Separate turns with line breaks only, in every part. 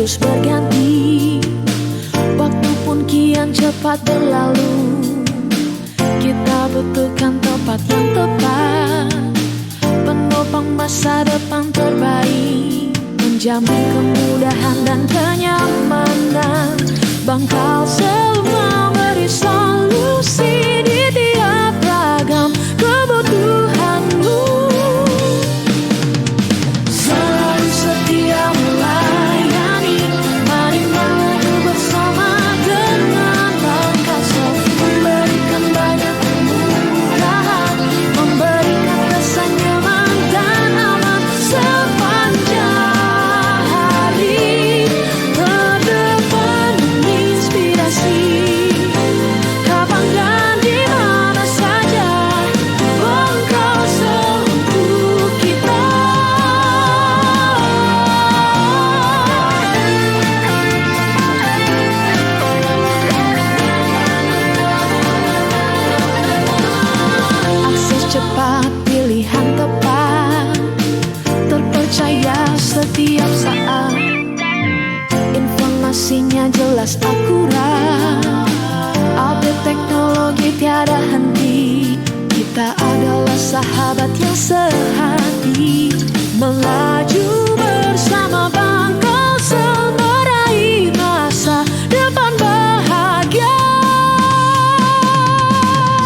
terus berganti. Waktu pun kian cepat berlalu. Kita butuhkan tempat yang tepat, penopang masa depan terbaik, menjamin kemudahan dan kenyamanan. Bangkal Selma beri solusi di tiap ragam kebutuhanmu. Selalu setia melayani, mari melaju bersama dengan Bangkal Selma. Memberikan banyak kemudahan, memberikan rasa nyaman dan aman sepanjang hari. Terdepan menginspirasi, kapan dan di mana saja, Bangkal Selma untuk kita. Akses cepat, pilihan tepat, terpercaya setiap saat. Informasinya jelas akurat, update teknologi tiada henti. Kita adalah sahabat yang sehati, melaju bersama Bangkal Selma, raih masa depan bahagia.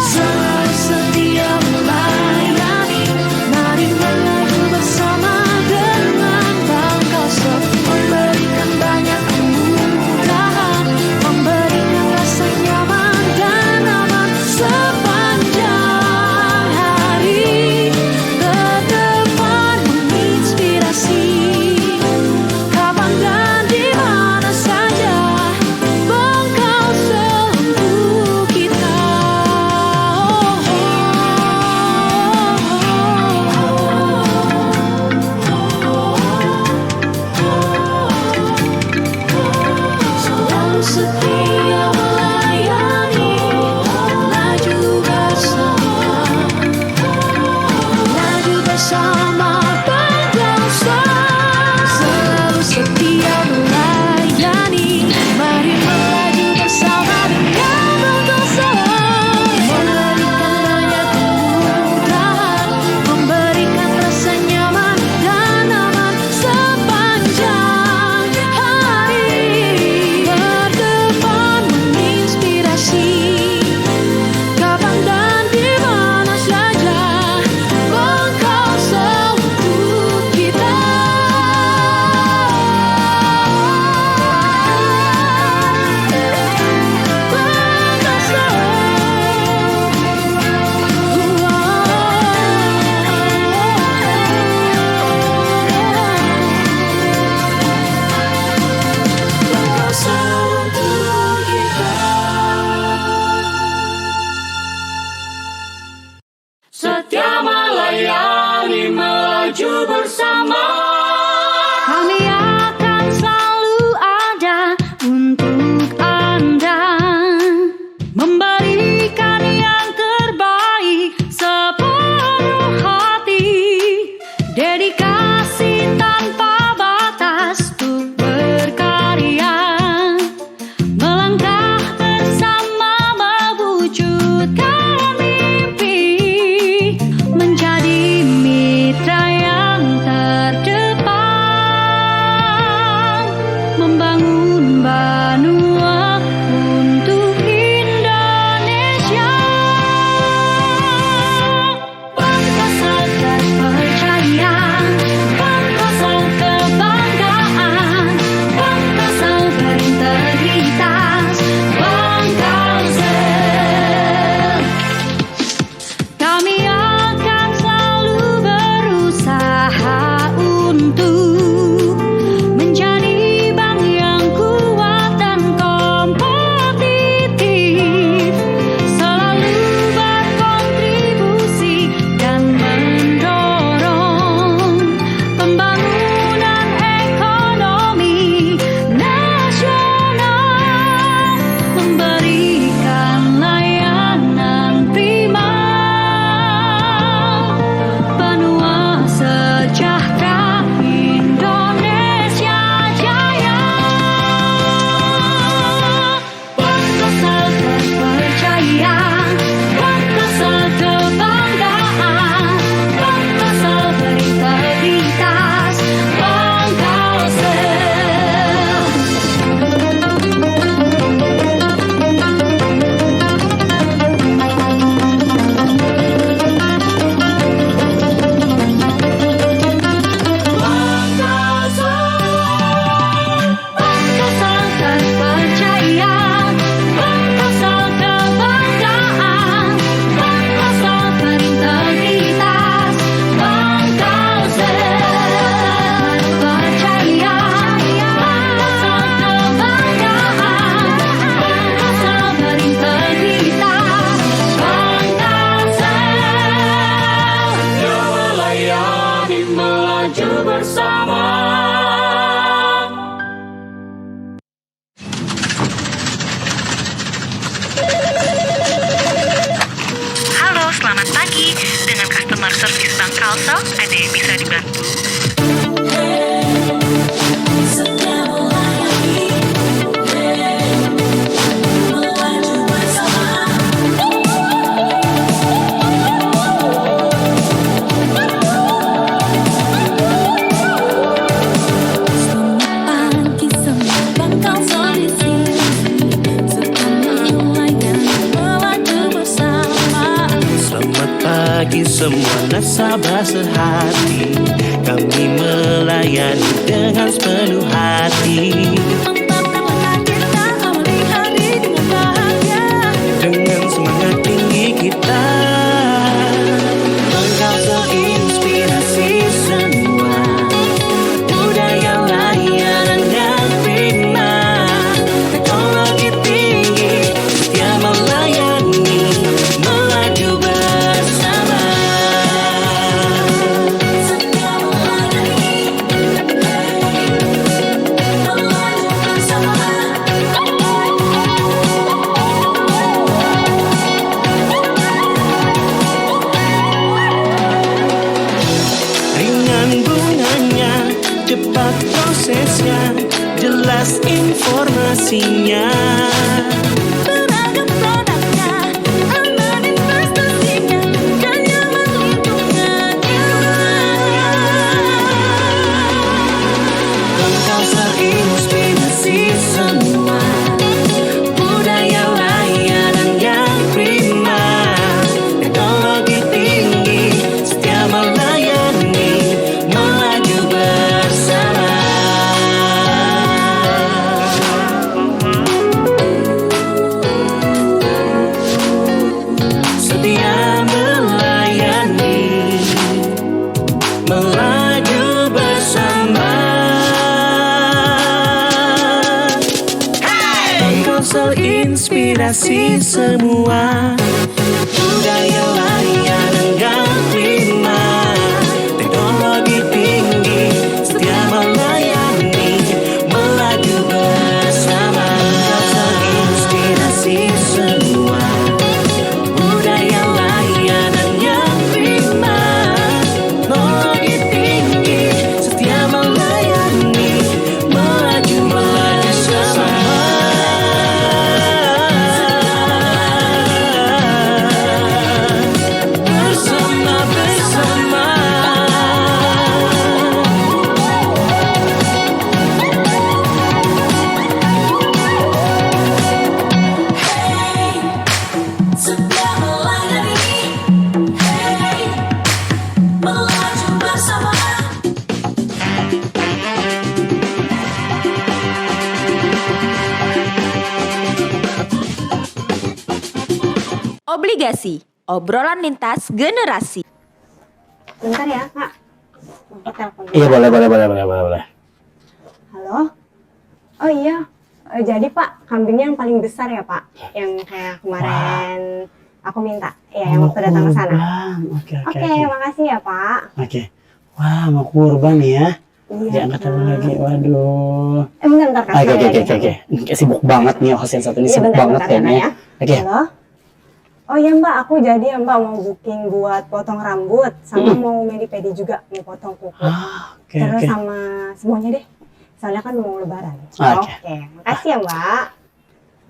Selalu setia melayani, mari melaju bersama dengan Bangkal Selma. Memberikan banyak kemudahan, memberikan rasa nyaman dan aman sepanjang hari. Terdepan menginspirasi, melaju bersama.
Halo, selamat pagi. Dengan customer service Bank Kalsel, ada yang bisa dibantu?
Bagi semua nasabah sehati, kami melayani dengan sepenuh hati. Dengan semangat tinggi kita, Kalsel inspirasi semua, budaya layanan yang prima, teknologi tinggi, setia melayani, melaju bersama. Ringan bunganya, cepat prosesnya, jelas informasinya.
Beragam produknya, aman investasinya, dan nyaman lingkungannya.
Kalsel inspirasi semua, budaya layanan yang prima, teknologi tinggi, setia melayani, melaju bersama. Setia melayani, melaju bersama. Kalsel inspirasi semua, budaya layanan yang prima, teknologi tinggi, setia melayani, melaju bersama. Kalsel inspirasi semua, budaya layanan yang prima, teknologi tinggi, setia melayani, melaju bersama. Bersama.
Setia melayani, hey, melaju bersama.
Obligasi, obrolan lintas generasi.
Bentar ya, Kak. Mau telepon.
Iya boleh.
Halo? Oh iya, jadi Pak, kambingnya yang paling besar ya Pak? Yang kayak kemarin aku minta, ya yang waktu datang ke sana. Oke, makasih ya Pak.
Oke. Wah, mau kurban ya?
Iya.
Diangkat lagi, waduh.
Bentar Kak.
Oke. Kayak sibuk banget nih, Hosian satu ini
Iya,
sibuk
bentar,
banget
bentar,
kayaknya.
ya.
Oke.
Halo? Oh iya Mbak, aku jadi ya Mbak mau booking buat potong rambut, sama mau medi-pedi juga, mau potong kuku.
Oke.
Terus sama semuanya deh. Soalnya kan mau lebaran.
Oke.
Makasih ya Mbak.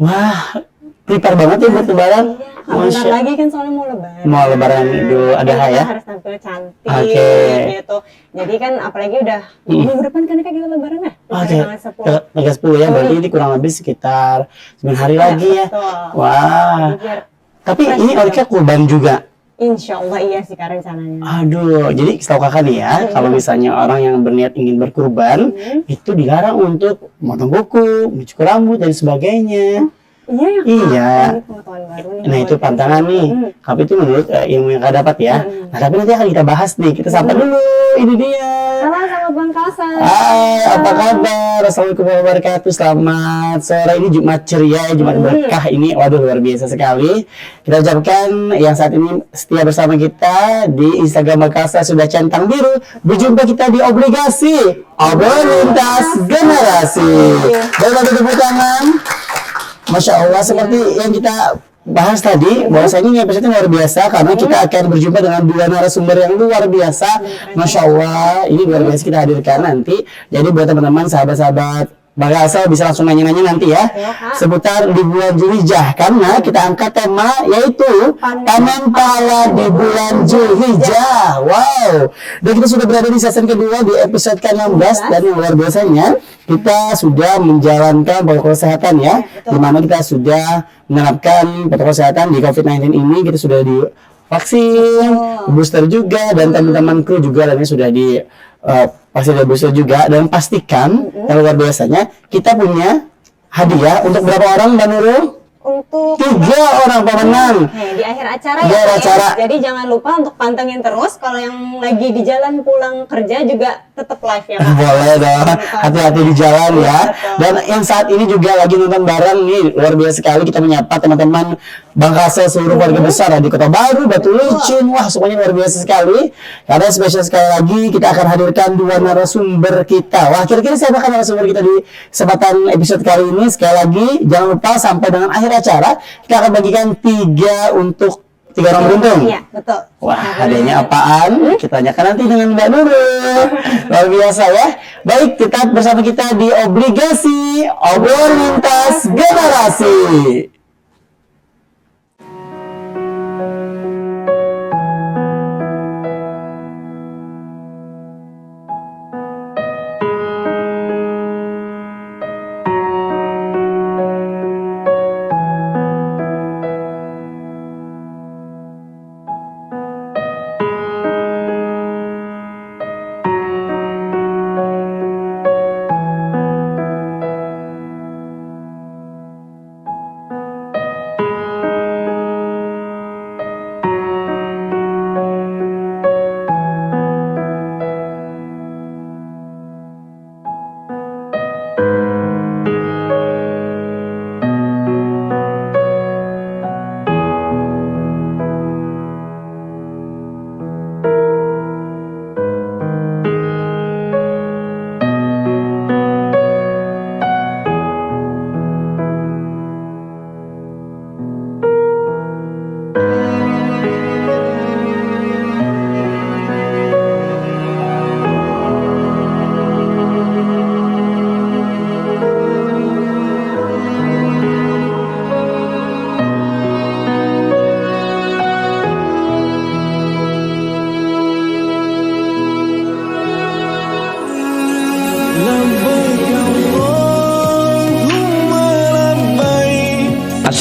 Wah, prepare banget ya buat lebaran.
Iya, bentar lagi kan soalnya mau lebaran.
Mau lebaran Idul Adha ya?
Harus tampil cantik gitu. Jadi kan apalagi udah minggu depan kan kita lebaran ya?
Oke.
Tanggal 10.
Tanggal 10 ya, berarti ini kurang lebih sekitar 9 hari lagi ya.
Betul.
Wah.
Biar
Tapi ini Olika kurban juga.
Insya Allah iya sih Kak rencananya.
Aduh, jadi setahu kakak nih ya, kalau misalnya orang yang berniat ingin berkurban, itu dilarang untuk memotong kuku, mencukur rambut dan sebagainya.
Iya ya Kak.
Iya.
Ini pengetahuan baru nih.
Nah itu pantangan nih, tapi itu menurut ilmu yang kak dapat ya. Nah tapi nanti akan kita bahas nih, kita sapa dulu, ini dia.
Halo sama Bang Kalsel. Hasan.
Hai, apa kabar? Assalamualaikum warahmatullahi wabarakatuh. Selamat sore, ini Jumat ceria, Jumat berkah ini. Waduh, luar biasa sekali. Kita ucapkan yang saat ini setia bersama kita di Instagram Makassar sudah centang biru. Berjumpa kita di Obligasi, obrolan lintas generasi. Baik, lagi tepuk tangan. Masya Allah, seperti yang kita bahas tadi, bahwasanya ini episode luar biasa karena kita akan berjumpa dengan dua narasumber yang luar biasa. Masya Allah, ini luar biasa kita hadirkan nanti. Jadi buat teman-teman, sahabat-sahabat Bagasa bisa langsung nanya-nanya nanti ya seputar di bulan Zulhijjah, karena kita angkat tema yaitu panen pahala di bulan Zulhijjah. Wow, dan kita sudah berada di season kedua di episode ke-16, dan yang luar biasanya kita sudah menjalankan protokol kesehatan ya, dimana kita sudah menerapkan protokol kesehatan di COVID-19 ini. Kita sudah di vaksin, booster juga, dan teman-teman kru juga lainnya sudah di vaksin dan booster juga. Dan pastikan yang luar biasanya kita punya hadiah untuk berapa orang, Mbak Nurul?
Untuk
3 orang pemenang.
di akhir acara
Di
ya,
akhir
Pak,
acara.
ya. Jadi jangan lupa untuk pantengin terus. Kalau yang lagi di jalan pulang kerja juga tetap live ya, Pak.
Boleh dong, hati-hati di jalan ya.
Betul.
Dan yang saat ini juga lagi nonton bareng nih, luar biasa sekali kita menyapa teman-teman Bangkasa seluruh keluarga besar di Kota Baru, Batu Licin. Wah, semuanya luar biasa sekali. Karena spesial sekali lagi kita akan hadirkan 2 narasumber kita. Wah, kira-kira siapa kan narasumber kita di kesempatan episode kali ini? Sekali lagi jangan lupa sampai dengan akhir acara kita akan bagikan 3 untuk 3 orang beruntung.
Iya, betul.
Wah, hadiahnya apaan? Kita tanyakan nanti dengan Mbak Nurul. Luar biasa ya. Baik, tetap bersama kita di Obligasi, obrolan lintas generasi.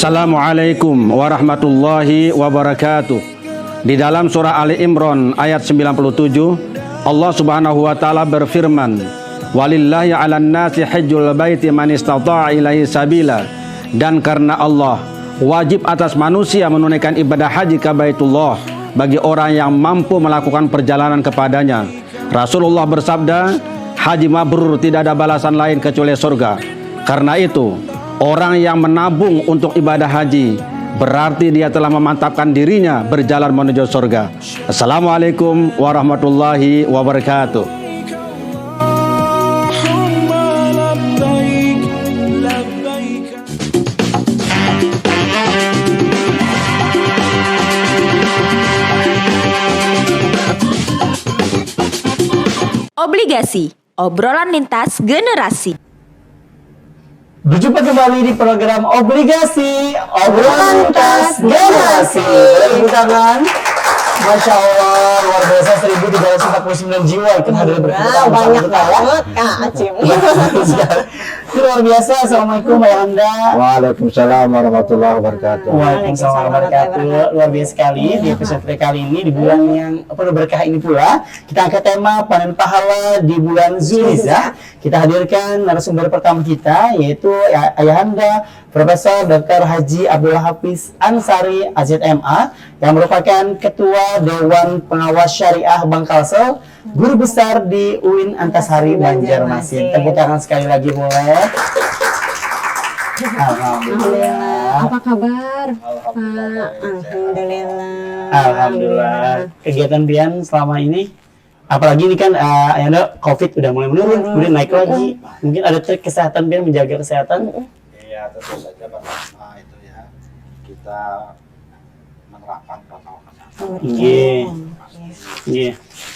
Assalamualaikum warahmatullahi wabarakatuh. Di dalam surah Ali Imran ayat 97, Allah Subhanahu wa taala berfirman, "Walillahi 'alan nasi hajjul baiti man istata'a ilaihi sabila." Dan karena Allah, wajib atas manusia menunaikan ibadah haji ke Baitullah bagi orang yang mampu melakukan perjalanan kepadanya. Rasulullah bersabda, "Haji mabrur tidak ada balasan lain kecuali surga." Karena itu, orang yang menabung untuk ibadah haji berarti dia telah memantapkan dirinya berjalan menuju surga. Assalamualaikum warahmatullahi wabarakatuh.
Obligasi, obrolan lintas generasi.
Berjumpa kembali di program Obligasi, obrolan lintas generasi. Tepuk tangan. Masya Allah, luar biasa 1349 jiwa ikut hadir berkumpul.
Banyak banget, Kak Acim.
Itu luar biasa. Assalamualaikum Ayahanda.
Waalaikumsalam warahmatullahi wabarakatuh.
Waalaikumsalam warahmatullahi wabarakatuh. Luar biasa sekali di episode kali ini di bulan yang penuh berkah ini pula kita angkat tema panen pahala di bulan Zulhijjah. Kita hadirkan narasumber pertama kita yaitu Ayahanda Profesor Dr. Haji Abdul Hafiz Ansari AZMA yang merupakan Ketua Dewan Pengawas Syariah Bangkalsel, Guru Besar di UIN Antasari Banjarmasin. Tepuk tangan sekali lagi boleh. Alhamdulillah.
Apa kabar, Pak? Alhamdulillah.
Alhamdulillah. Kegiatan Bian selama ini, apalagi ini kan Ayanda COVID udah mulai menurun, kemudian naik lagi. Mungkin ada trik kesehatan Bian menjaga kesehatan.
Iya, tentu saja pertama itu ya kita menerapkan protokol kesehatan.
Iya. Iya.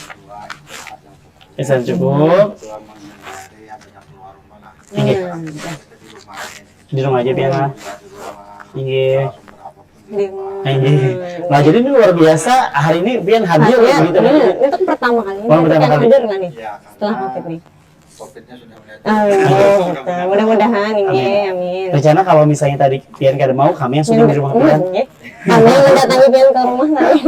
Kedua itu ada
Kesehatan cukup.
kedua menghindari adanya keluar rumah lah.
Iya.
Kita di rumah aja.
Di rumah aja Bian lah.
Kita di rumah.
Iya.
Sumber apapun di rumah.
Iya. Nah jadi ini luar biasa. Hari ini Bian hadir
Ya,
gitu.
itu pertama kali.
Oh, pertama
Kan
kali.
hadir nggak nih?
Iya,
Setelah
karena
COVID nih.
COVID-nya sudah mulai.
Betul. Mudah-mudahan ini, amin.
Rencana kalau misalnya tadi Bian kada mau, kami yang sudah di rumah Bian.
Kami mendatangi Pian ke rumah tadi.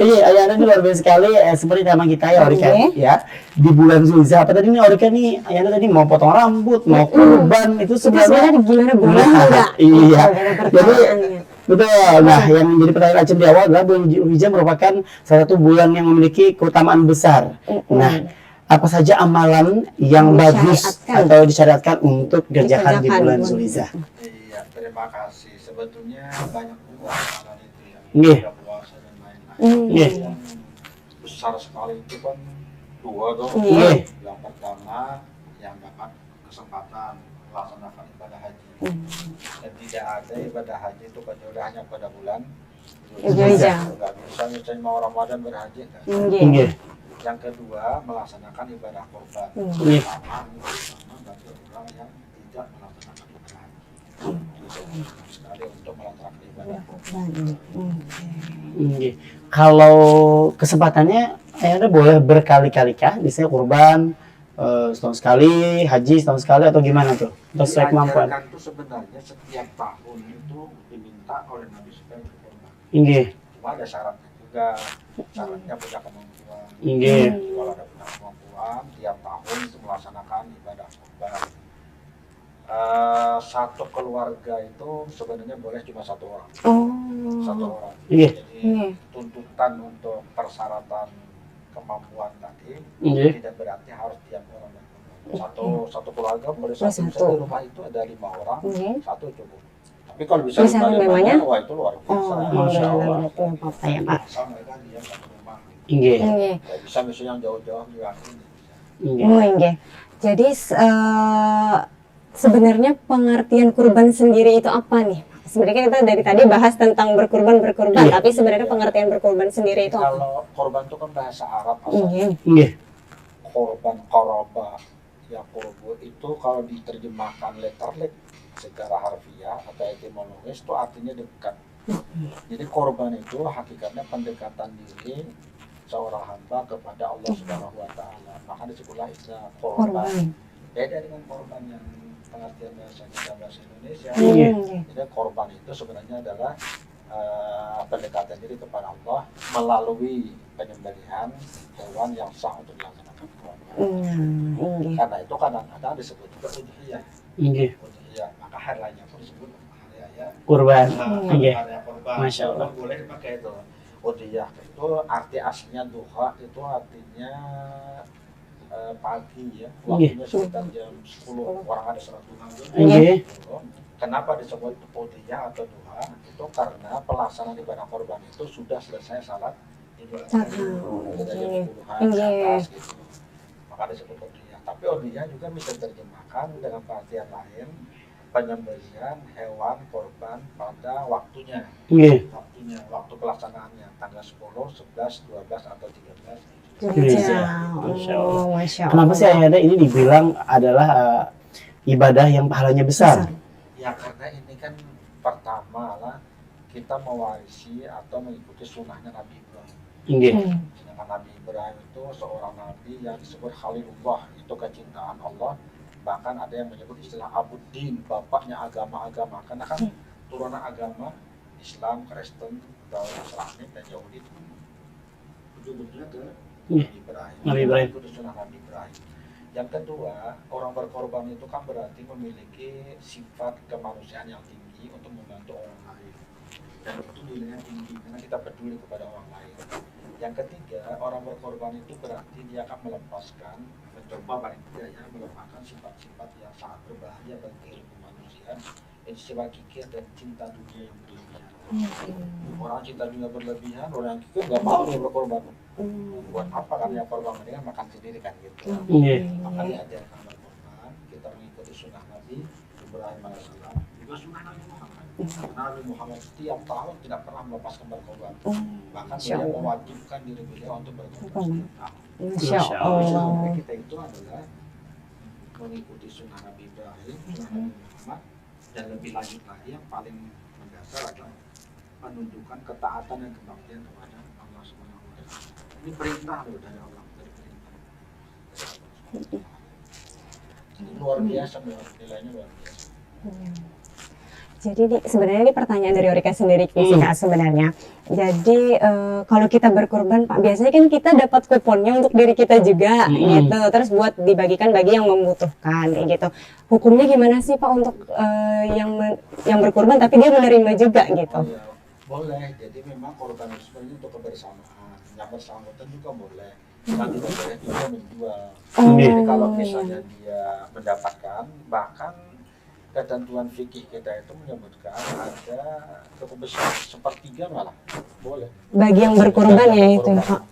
Iya, Ayana ini luar biasa sekali. Seperti tema kita ya, Orika ya. Di bulan Zulhijjah, apa tadi nih Orika nih? Ayana tadi mau potong rambut, mau kurban, itu sebenarnya
Gimana bulan enggak?
iya. Jadi
Pertanyaannya.
betul. Nah, yang menjadi pertanyaan Aceh di awal adalah bulan Zulhijjah merupakan salah satu bulan yang memiliki keutamaan besar. Nah, apa saja amalan yang bagus
Disyariatkan.
atau disyariatkan untuk dikerjakan di
Dikerjakan.
bulan Zulhijjah?
Iya, terima kasih. Sebetulnya banyak juga amalan itu ya.
Nggih.
Buka puasa dan lain-lain.
Nggih.
Yang besar sekali itu kan dua tuh.
Nggih.
Yang pertama yang dapat kesempatan melaksanakan ibadah haji. Dan tidak ada ibadah haji itu kecuali hanya pada bulan
Zulhijjah.
Nggak bisa misalnya mau Ramadan berhaji kan.
Nggih.
Yang kedua melaksanakan ibadah kurban.
Nggih.
Sama bagi orang yang tidak melaksanakan ibadah haji. Sekali untuk melaksanakan ibadah kurban.
Nggih. Kalau kesempatannya, Anda boleh berkali-kali kah? Misalnya kurban setahun sekali, haji setahun sekali atau gimana tuh? Atau sesuai kemampuan?
Diajarkan tuh sebenarnya setiap tahun itu diminta oleh Nabi supaya berkurban.
Nggih.
Cuma ada syaratnya juga. Syaratnya punya kemampuan.
Nggih.
Kalau ada punya kemampuan, tiap tahun itu melaksanakan ibadah kurban. Satu keluarga itu sebenarnya boleh cuma satu orang. Satu orang.
Nggih.
Jadi tuntutan untuk persyaratan kemampuan tadi
Nggih.
tidak berarti harus tiap orang berkurban. Satu keluarga boleh satu. Misalnya di rumah itu ada 5 orang, satu cukup. Tapi kalau bisa
Bisa lima-limanya?
wah itu luar biasa.
Masya Allah.
Berarti nggak apa-apa ya Pak.
Asal mereka dia satu rumah.
Nggih.
Nggak bisa misalnya yang jauh-jauh juga ini.
Nggih.
Nggih. Jadi sebenarnya pengertian kurban sendiri itu apa nih? Sebenarnya kita dari tadi bahas tentang berkurban,
Iya.
tapi sebenarnya pengertian berkurban sendiri itu apa?
Kalau korban itu kan bahasa Arab asalnya.
Nggih.
Korban koroba ya korbo itu kalau diterjemahkan letterlek secara harfiah atau etimologis itu artinya dekat. Jadi korban itu hakikatnya pendekatan diri seorang hamba kepada Allah Subhanahu wa taala. Maka disebutlah istilah korban. Beda dengan korban yang pengertian bahasa kita bahasa Indonesia. Jadi korban itu sebenarnya adalah pendekatan diri kepada Allah melalui penyembelihan hewan yang sah untuk dilaksanakan korban. Karena itu kadang-kadang disebut juga udhiyah.
Nggih.
Udhiyah. Maka hari lainnya pun disebut hari raya.
Kurban. Nggih.
Hari korban.
Masya Allah.
Boleh dipakai itu. Udhiyah itu arti aslinya duha itu artinya pagi ya. Waktunya sekitar jam 10. Orang ada sholat duha.
Nggih.
Kenapa disebut udhiyah atau duha? Itu karena pelaksanaan ibadah korban itu sudah selesai salat Idul Adha. Sudah jam 10-an ke atas gitu. Maka disebut udhiyah. Tapi udhiyah juga bisa diterjemahkan dengan pengertian lain, penyembelihan hewan korban pada waktunya.
Nggih.
Waktunya, waktu pelaksanaannya tanggal 10, 11, 12 atau 13.
Masya Allah.
Masya Allah.
Kenapa sih Ayanda ini dibilang adalah ibadah yang pahalanya besar?
Ya karena ini kan pertama lah kita mewarisi atau mengikuti sunnahnya Nabi Ibrahim.
Nggih.
Sedangkan Nabi Ibrahim itu seorang nabi yang disebut Khalilullah, itu kecintaan Allah. Bahkan ada yang menyebut istilah Abuddin, bapaknya agama-agama. Karena kan turunan agama Islam, Kristen, Nasrani dan Yahudi itu ujung-ujungnya ke Nabi Ibrahim.
Nabi Ibrahim.
Itu sunnah Nabi Ibrahim. Yang kedua, orang berkorban itu kan berarti memiliki sifat kemanusiaan yang tinggi untuk membantu orang lain. Dan itu nilainya tinggi karena kita peduli kepada orang lain. Yang ketiga, orang berkorban itu berarti dia akan melepaskan, mencoba paling tidak ya, melepaskan sifat-sifat yang sangat berbahaya bagi kehidupan manusia, yaitu sifat kikir dan cinta dunia yang berlebihan. Orang cinta dunia berlebihan, orang kikir nggak mau dia berkorban. Buat apa kan yang korban mendingan makan sendiri kan gitu. Maka diajarkan berkorban, kita mengikuti sunnah Nabi Ibrahim alaihissalam, juga sunnah Nabi Muhammad. Nabi Muhammad setiap tahun tidak pernah melepaskan berkorban. Bahkan beliau mewajibkan diri beliau untuk berkorban setiap tahun.
Masya
Allah.
Allah.
Kita itu adalah mengikuti sunnah Nabi Ibrahim, sunnah Nabi Muhammad, dan lebih lanjut lagi yang paling mendasar adalah menunjukkan ketaatan dan kebaktian kepada Allah Subhanahu wa Ta'ala. Ini perintah loh dari Allah, dari perintah. Ini luar biasa, nilainya luar biasa.
Jadi sebenarnya ini pertanyaan dari Orika sendiri sih Kak sebenarnya. Jadi kalau kita berkorban Pak, biasanya kan kita dapat kuponnya untuk diri kita juga gitu. Terus buat dibagikan bagi yang membutuhkan kayak gitu. Hukumnya gimana sih Pak untuk yang berkorban tapi dia menerima juga gitu?
Oh, ya, boleh. Jadi memang korban itu sebenarnya untuk kebersamaan. Yang bersangkutan juga boleh. Yang tidak boleh juga menjual. Jadi kalau misalnya dia mendapatkan, bahkan ketentuan fikih kita itu menyebutkan ada cukup besar 1/3 malah boleh
Bagi yang berkorban ya itu Pak.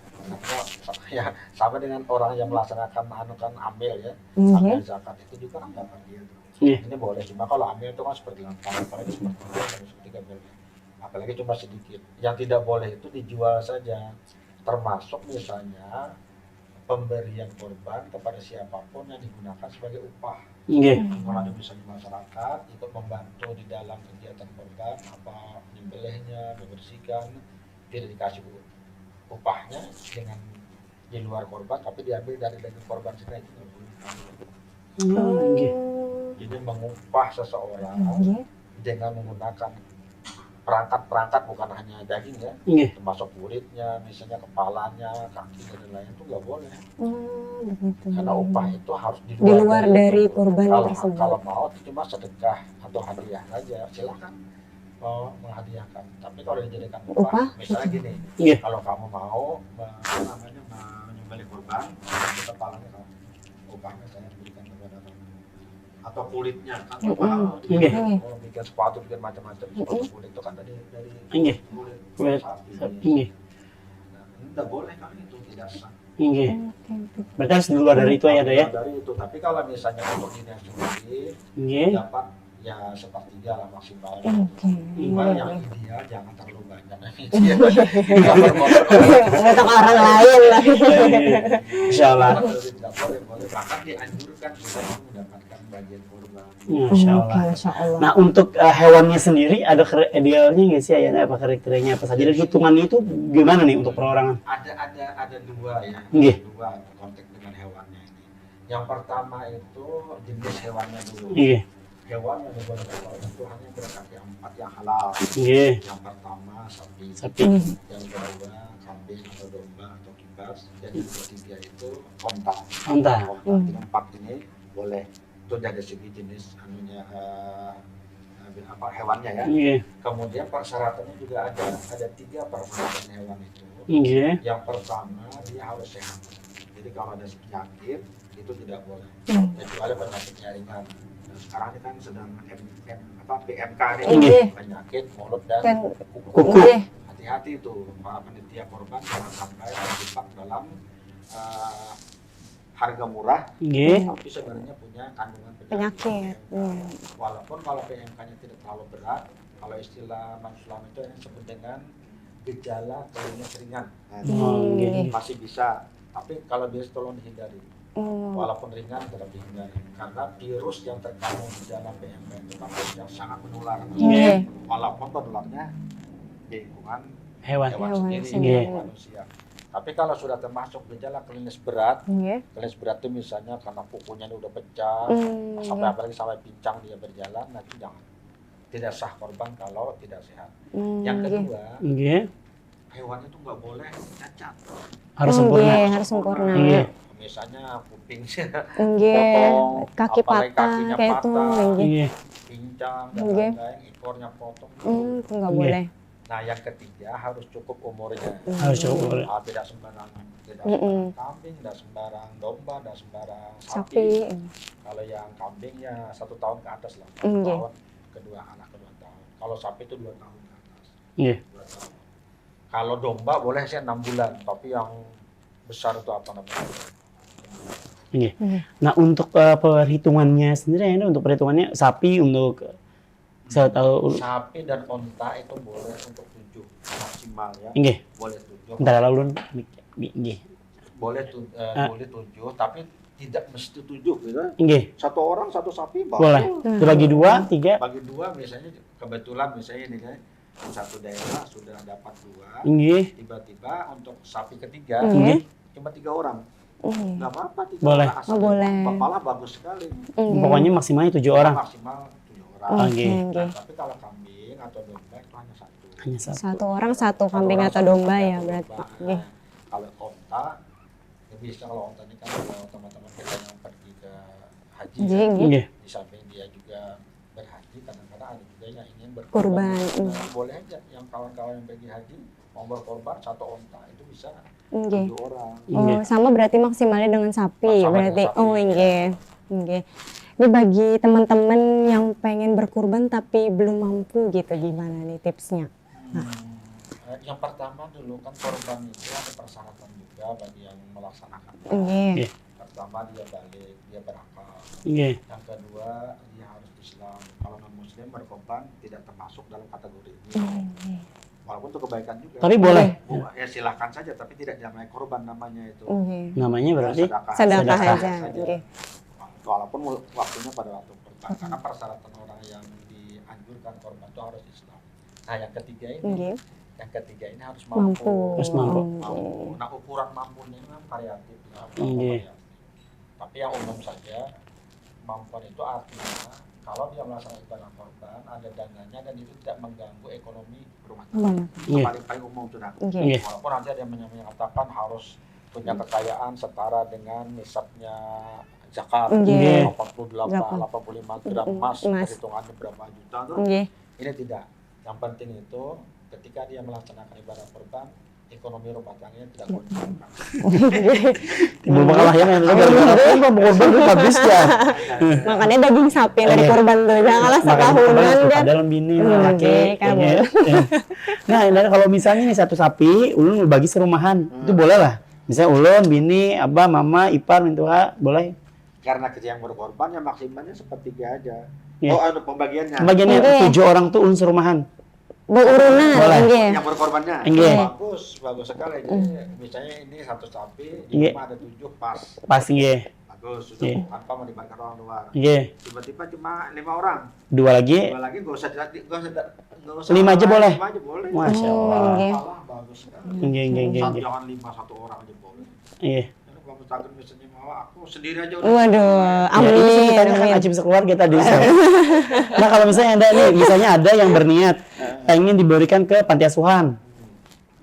Ya sama dengan orang yang melaksanakan anukan amil ya, amil zakat itu juga kan dapat dia. Ini boleh, cuma kalau amil itu kan seperti apalagi seperti 3 boleh, apalagi cuma sedikit. Yang tidak boleh itu dijual saja, termasuk misalnya pemberian korban kepada siapapun yang digunakan sebagai upah. Kalau ada bisa di masyarakat ikut membantu di dalam kegiatan korban, apa menyembelihnya, membersihkan, tidak dikasih upahnya dengan di luar korban, tapi diambil dari daging korban sendiri itu nggak boleh. Jadi mengupah seseorang dengan menggunakan perangkat-perangkat bukan hanya daging ya, termasuk kulitnya, misalnya kepalanya, kaki dan lain-lain itu nggak boleh. Karena upah itu harus di luar
dari korban tersebut.
Kalau mau itu cuma sedekah atau hadiah saja, silakan mau menghadiahkan. Tapi kalau dijadikan upah, misalnya gini, kalau kamu mau menyembelih korban, itu kepalanya kamu, upahnya saya berikan kepada kamu. Atau kulitnya kan kalau bikin sepatu, bikin macam-macam, sepatu kulit itu kan dari kulit sapi. Nah, tidak boleh kan itu, tidak sah.
Berarti harus di luar dari itu ya, ya?
Dari itu, tapi kalau misalnya untuk diri sendiri dapat ya 1/3 lah maksimal. Cuma yang ideal jangan terlalu banyak.
Untuk orang lain lah.
Insyaallah.
Tidak boleh, bahkan dianjurkan kita mendapatkan bagian kurban.
Masya Allah. Nah untuk hewannya sendiri ada idealnya nggak sih ya? Apa kriterianya apa saja? Dan hitungannya itu gimana nih untuk perorangan?
Ada dua ya. Dua konteks dengan hewannya ini. Yang pertama itu jenis hewannya dulu. Hewan yang dibolehkan korban itu hanya berkaki 4 yang halal. Yang pertama sapi. Yang kedua kambing atau domba atau kibas. Dan yang ketiga itu onta. Yang 4 ini boleh. Itu dari segi jenis anunya hewannya ya. Kemudian persyaratannya juga ada 3 persyaratan hewan itu. Yang pertama dia harus sehat. Jadi kalau ada penyakit itu tidak boleh. Kecuali penyakitnya ringan. Sekarang ini kan sedang PMK nih, penyakit mulut dan kuku. Hati-hati itu para panitia korban jangan sampai terjebak dalam harga murah, tapi sebenarnya punya kandungan penyakit. Walaupun kalau PMK-nya tidak terlalu berat, kalau istilah Islam itu yang disebut dengan gejala klinis ringan, masih bisa. Tapi kalau biasa tolong dihindari. Walaupun ringan tetap dihindari karena virus yang terkandung di dalam PMK itu virus yang sangat menular. Walaupun menularnya di lingkungan hewan sendiri, manusia. Tapi kalau sudah termasuk gejala klinis berat, klinis berat itu misalnya karena kukunya udah pecah, apalagi sampai pincang dia berjalan, nanti jangan. Tidak sah korban kalau tidak sehat. Yang kedua, hewan itu nggak boleh cacat.
Harus sempurna.
Harus sempurna.
misalnya kupingnya
Nggih.
potong,
Kaki
apalagi
patah
kakinya
kayak itu.
patah,
Nggih.
Iya.
pincang dan
Nggih.
lain-lain, ekornya potong.
Itu nggak
Nggih.
boleh.
Nah, yang ketiga harus cukup umurnya.
Harus cukup.
Tidak sembarang kambing, tidak sembarang domba, tidak sembarang sapi.
Sapi.
Kalau yang kambing ya 1 tahun ke atas lah. 1
Nggih.
tahun, kedua anak ke 2 tahun. Kalau sapi itu 2 tahun ke atas.
Iya.
2 tahun. Kalau domba boleh sih 6 bulan, tapi yang besar itu apa namanya?
Iya. Nah, untuk perhitungannya sendiri ini untuk perhitungannya sapi untuk saya tahu.
Sapi dan onta itu boleh untuk 7 maksimal ya.
Nggih.
Boleh 7.
Bentar lalu nggih.
Boleh 7, tapi tidak mesti 7 gitu.
Nggih.
1 orang 1 sapi
Boleh. Dibagi 2, 3.
Bagi 2 misalnya kebetulan misalnya ini kan satu daerah sudah dapat 2.
Nggih.
Tiba-tiba untuk sapi ketiga
Nggih.
cuma 3 orang. Nggak apa-apa 3
Boleh.
orang.
Oh, boleh.
Malah bagus sekali.
Pokoknya maksimalnya 7 orang.
Maksimal 7 orang.
Nggih.
Nah, tapi kalau kambing atau domba itu hanya 1.
Hanya satu.
1 orang 1 kambing atau domba ya berarti. Nggih.
Kalau onta, ya bisa kalau onta ini kan kalau teman-teman kita yang pergi ke haji,
Nggih,
ya,
nggih.
Nggih.
di samping dia juga berhaji, kadang-kadang ada juga yang ingin
Kurban.
berkorban. Nah, boleh aja yang kawan-kawan yang pergi haji mau berkorban 1 onta itu bisa
Nggih.
7 orang.
Oh, sama berarti maksimalnya dengan sapi
Sama
berarti.
dengan sapi.
Oh, nggih. Nggih. Ini bagi teman-teman yang pengen berkurban tapi belum mampu gitu gimana nih tipsnya?
Yang pertama dulu kan korban itu ada persyaratan juga bagi yang melaksanakan.
Nggih.
Pertama dia balik, dia berakal.
Nggih.
Yang kedua dia harus Islam. Kalau non Muslim berkorban tidak termasuk dalam kategori ini. Walaupun itu kebaikan juga.
Tapi boleh.
Ya silahkan saja, tapi tidak namanya korban namanya itu.
Nggih.
Namanya berarti
Sedekah.
Sedekah
Sedekah
aja.
saja.
Nggih.
Walaupun waktunya pada waktu korban. Karena persyaratan orang yang dianjurkan korban itu harus Islam. Nah yang ketiga ini,
Nggih.
harus
Mampu.
Harus mampu.
Mampu. Nah ukuran mampunya ini kan variatif. Ya,
Nggih.
variatif. Tapi yang umum saja, kemampuan itu artinya kalau dia melaksanakan ibadah korban, ada dananya dan itu tidak mengganggu ekonomi rumah tangga.
Banget.
Itu
Nggih.
paling umum sudah.
Nggih.
Nggih.
Walaupun nanti ada yang menyatakan harus punya kekayaan setara dengan nisabnya zakat
Nggih.
88, 85 gram emas,
Emas.
perhitungannya berapa juta tuh.
Nggih.
Ini tidak. Yang penting itu ketika dia melaksanakan ibadah korban, ekonomi rumah tangganya tidak goncang.
timbul masalah yang gara-gara korban itu habis ya.
Makanya daging sapi yang dari korban tuh jangan kalah setahunan kan.
Dalam bini
Hmm,
laki.
kan
kayaknya. Nah, dan kalau misalnya nih satu sapi, ulun bagi serumahan, itu boleh lah. Misalnya ulun, bini, abah, mama, ipar, mintua, boleh.
Karena kerja yang berkorban ya maksimalnya sepertiga aja.
Iya.
Oh, ada pembagiannya.
Bagiannya
Oke.
7 orang tuh ulun serumahan.
Berurunan
Boleh.
nggih.
Yang berkorbannya.
Nggih.
Bagus sekali. Jadi misalnya ini satu sapi, di
Nggih.
rumah ada 7 pas.
Pas nggih.
Bagus, sudah
Nggih.
tanpa melibatkan orang luar.
Nggih.
Tiba-tiba cuma 5 orang.
2 lagi.
Dua lagi nggak usah
5 aja boleh.
5 aja boleh.
Masya Allah.
Nggih.
Malah bagus sekali.
Nggih, nggih, nggih, nggih.
Jangan 5 1 orang aja boleh.
Iya.
Karena kalau misalkan misalnya mau aku sendiri aja
Waduh,
Ya,
amin.
itu ceritanya kan
amin.
Acim sekeluarga tadi. Nah, kalau misalnya ada nih, misalnya ada yang berniat pengen diberikan ke panti asuhan.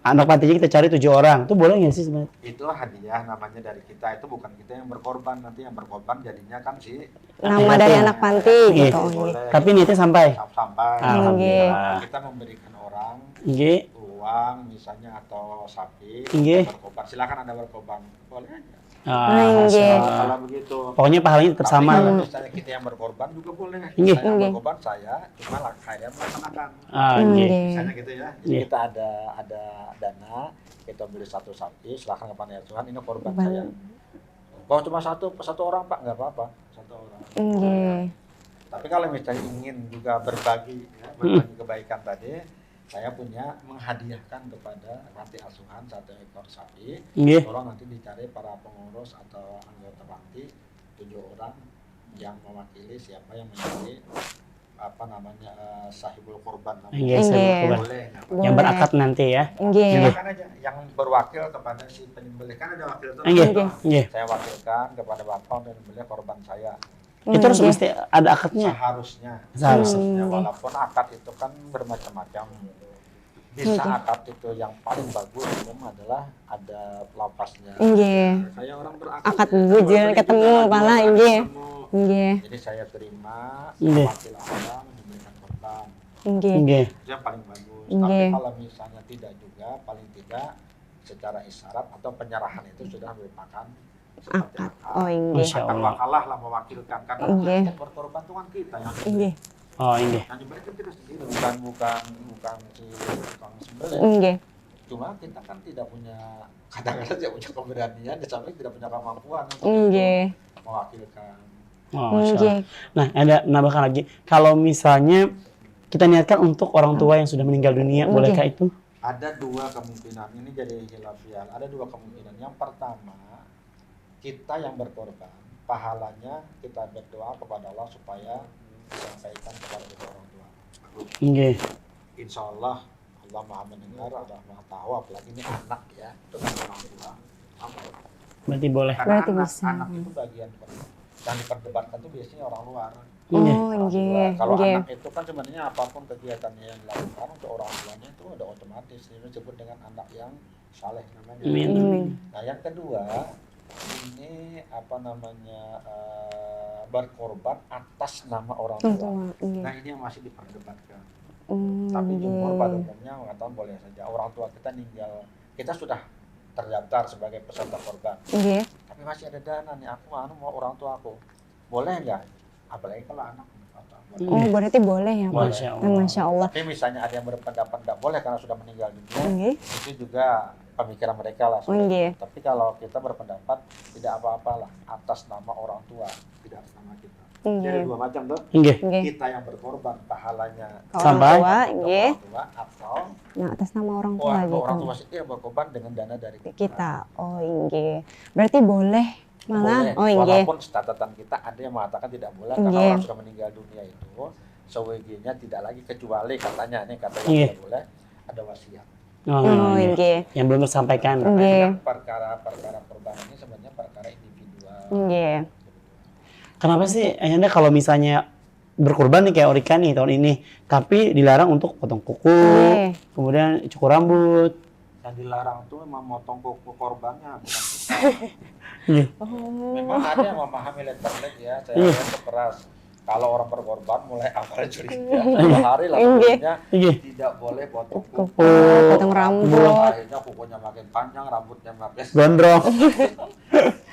Anak pantinya kita cari 7 orang. Itu boleh nggak sih sebenarnya?
Itu hadiah namanya dari kita, itu bukan kita yang berkorban, nanti yang berkorban jadinya kan si
Nama dari anak panti
Nggih.
gitu. Nggih.
boleh
Tapi niatnya sampai.
sampai
Alhamdulillah.
kita memberikan orang
Nggih.
uang misalnya atau sapi
Nggih.
berkorban, silakan Anda berkorban, boleh aja.
Masya
Nggih.
Allah.
Kalau begitu.
Pokoknya pahalanya tetap
Tapi
sama.
kalau misalnya kita yang berkorban juga boleh.
Nggih.
Saya yang
Nggih.
berkorban saya, cuma saya melaksanakan.
Nggih.
Misalnya gitu ya. Jadi
Nggih.
kita ada dana, kita beli 1 sapi, silakan ke panti asuhan, ini korban
Korban.
saya. Kalau cuma satu orang Pak, nggak apa-apa, 1 orang.
Nggih.
Tapi kalau misalnya ingin juga berbagi, ya, berbagi kebaikan tadi, saya punya menghadiahkan kepada panti asuhan 1 ekor sapi.
Nggih.
Tolong nanti dicari para pengurus atau anggota panti 7 orang yang mewakili siapa yang menjadi sahibul korban namanya.
Nggih,
Nggih.
saya berkorban.
Boleh.
Yang berakad nanti ya.
Nggih.
Silakan aja yang berwakil kepada si penyembelih, kan ada wakil itu.
Nggih. Nggih.
Saya wakilkan kepada Bapak untuk menyembelih korban saya.
Itu harus
Nggih.
mesti ada akadnya.
Seharusnya.
Seharusnya.
Ya, walaupun akad itu kan bermacam-macam. Bisa akad itu yang paling bagus memang adalah ada lapasnya.
Nggih.
Saya orang berakad.
Akad
ya.
bujur
Boleh
ketemu
juga
pala
dua
nggih.
ketemu.
Nggih.
Jadi saya terima
Nggih.
wakil abang memberikan korban.
Nggih.
Nggih.
Itu yang paling bagus.
Nggih.
Tapi kalau misalnya tidak juga, paling tidak secara isyarat atau penyerahan itu sudah merupakan seperti
Akad.
akad.
Oh nggih.
Masya
Akan
Allah.
wakalah lah mewakilkan karena
Nggih.
yang berkorban itu kan kita yang
Nggih.
Oh, ini.
yang diberi kan kita sendiri bukan si tukang sembelih.
Nggih.
Cuma kita kan tidak punya kadang-kadang tidak punya keberanian, di samping tidak punya kemampuan untuk
Nggih.
mewakilkan.
Oh, Masya Allah.
Nggih.
Nah, ada menambahkan lagi. Kalau misalnya kita niatkan untuk orang tua yang sudah meninggal dunia, bolehkah itu?
Ada dua kemungkinan, ini jadi khilafiah. Ada dua kemungkinan. Yang pertama, kita yang berkorban, pahalanya kita berdoa kepada Allah supaya disampaikan kepada kedua orang tua.
Nggih.
Insya Allah Allah Maha mendengar, Allah Maha tahu, apalagi ini anak ya, dengan orang tua. Apa?
Berarti boleh.
Karena
Berarti
anak,
bisa.
anak itu bagian yang diperdebatkan itu biasanya orang luar.
Nggih.
Oh
Orang
nggih.
tua. Kalau
Nggih.
anak itu kan sebenarnya apapun kegiatannya yang dilakukan untuk orang tuanya itu udah otomatis. Ini disebut dengan anak yang saleh namanya.
Amin.
Amin.
Nah yang kedua ini apa namanya berkorban atas nama orang tua.
Tua. Nggih.
Nah ini yang masih diperdebatkan.
Oh,
Tapi jumhur pada
nggih.
umumnya mengatakan boleh saja orang tua kita meninggal, kita sudah terdaftar sebagai peserta korban,
Nggih.
tapi masih ada dana nih aku mau orang tua aku, boleh nggak? Apalagi kalau anak boleh.
Oh berarti boleh ya Pak?
Masya Allah.
Masya Allah.
Tapi misalnya ada yang berpendapat nggak boleh karena sudah meninggal dunia,
Nggih.
itu juga pemikiran mereka lah.
Oh nggih.
Tapi kalau kita berpendapat tidak apa-apalah atas nama orang tua, tidak atas nama kita. Jadi
Nggih.
dua macam tuh.
Nggih.
Nggih.
Kita yang berkorban pahalanya
Ke
Sampai?
orang tua,
untuk
nggih.
orang tua atau
Nah, atas nama orang tua
orang
gitu.
tua sendiri yang berkorban dengan dana dari
Kita. Oh nggih. Berarti boleh malah.
Boleh.
Oh nggih.
Walaupun catatan kita ada yang mengatakan tidak boleh karena
Nggih.
orang sudah meninggal dunia itu SWG-nya tidak lagi kecuali katanya nih kata yang
Nggih.
tidak boleh ada wasiat.
Oh,
Oh
nggih.
nggih.
Yang belum tersampaikan.
Nah, ini
Nggih.
kan perkara korban ini sebenarnya perkara individual.
Nggih.
Kenapa sih Ayanda kalau misalnya berkorban nih kayak Orika nih tahun ini, tapi dilarang untuk potong kuku,
Nggih.
kemudian cukur rambut.
Yang dilarang tuh memang motong kuku korbannya bukan kita.
Nggih.
Memang ada yang memahami letterlet ya, saya
Iya.
lihat keras. Kalau orang berkorban mulai awal Zulhijjah 2 hari lah
Nggih.
sebelumnya
Nggih.
tidak boleh potong kuku.
Kuku, potong rambut.
Akhirnya kukunya makin panjang, rambutnya makin
Gondrong.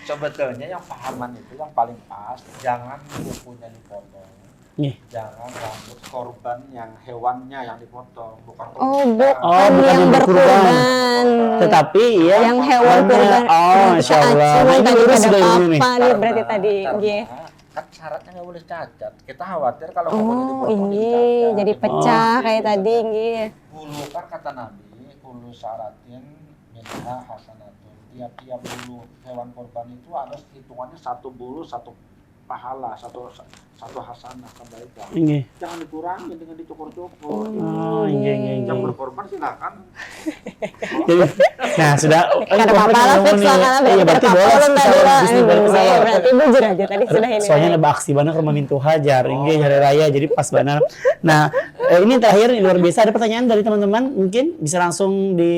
sebetulnya yang pahaman itu yang paling pas, jangan kukunya dipotong.
Nggih.
Jangan rambut korban yang hewannya yang dipotong, bukan
Oh
korban.
Oh,
bukan
bukan
yang
yang berkurban.
berkurban.
Tetapi ya
Yang hewan kurban.
Oh, Masya Allah.
Cuman
Nah, ini
tadi
kita
ada
sudah ini nih.
apa nih berarti tadi. Nggih.
Kan syaratnya nggak boleh cacat. Kita khawatir kalau kukunya
Oh
dipotong
ini
cacat.
jadi pecah
Oh.
kayak tadi nggih.
Bulu kan kata Nabi, bulu syaratin minha hasanatun. Tiap-tiap bulu hewan korban itu ada hitungannya satu bulu, satu pahala, satu hasanah kebaikan.
Nggih.
Jangan dikurangi dengan dicukur-cukur.
Oh, iya, iya, iya.
Yang berkorban silakan.
Jadi, nah sudah.
Kada apa-apa lah fix lah karena
Iya, berarti boleh.
ulun tadi
Salah,
lah.
bisnis balik ke
Nggih,
sawah.
berarti bujur aja tadi sudah ini.
Soalnya ada aksi benar rumah mintu hajar, nggih hari raya jadi pas benar. Nah, ini terakhir ini luar biasa ada pertanyaan dari teman-teman, mungkin bisa langsung di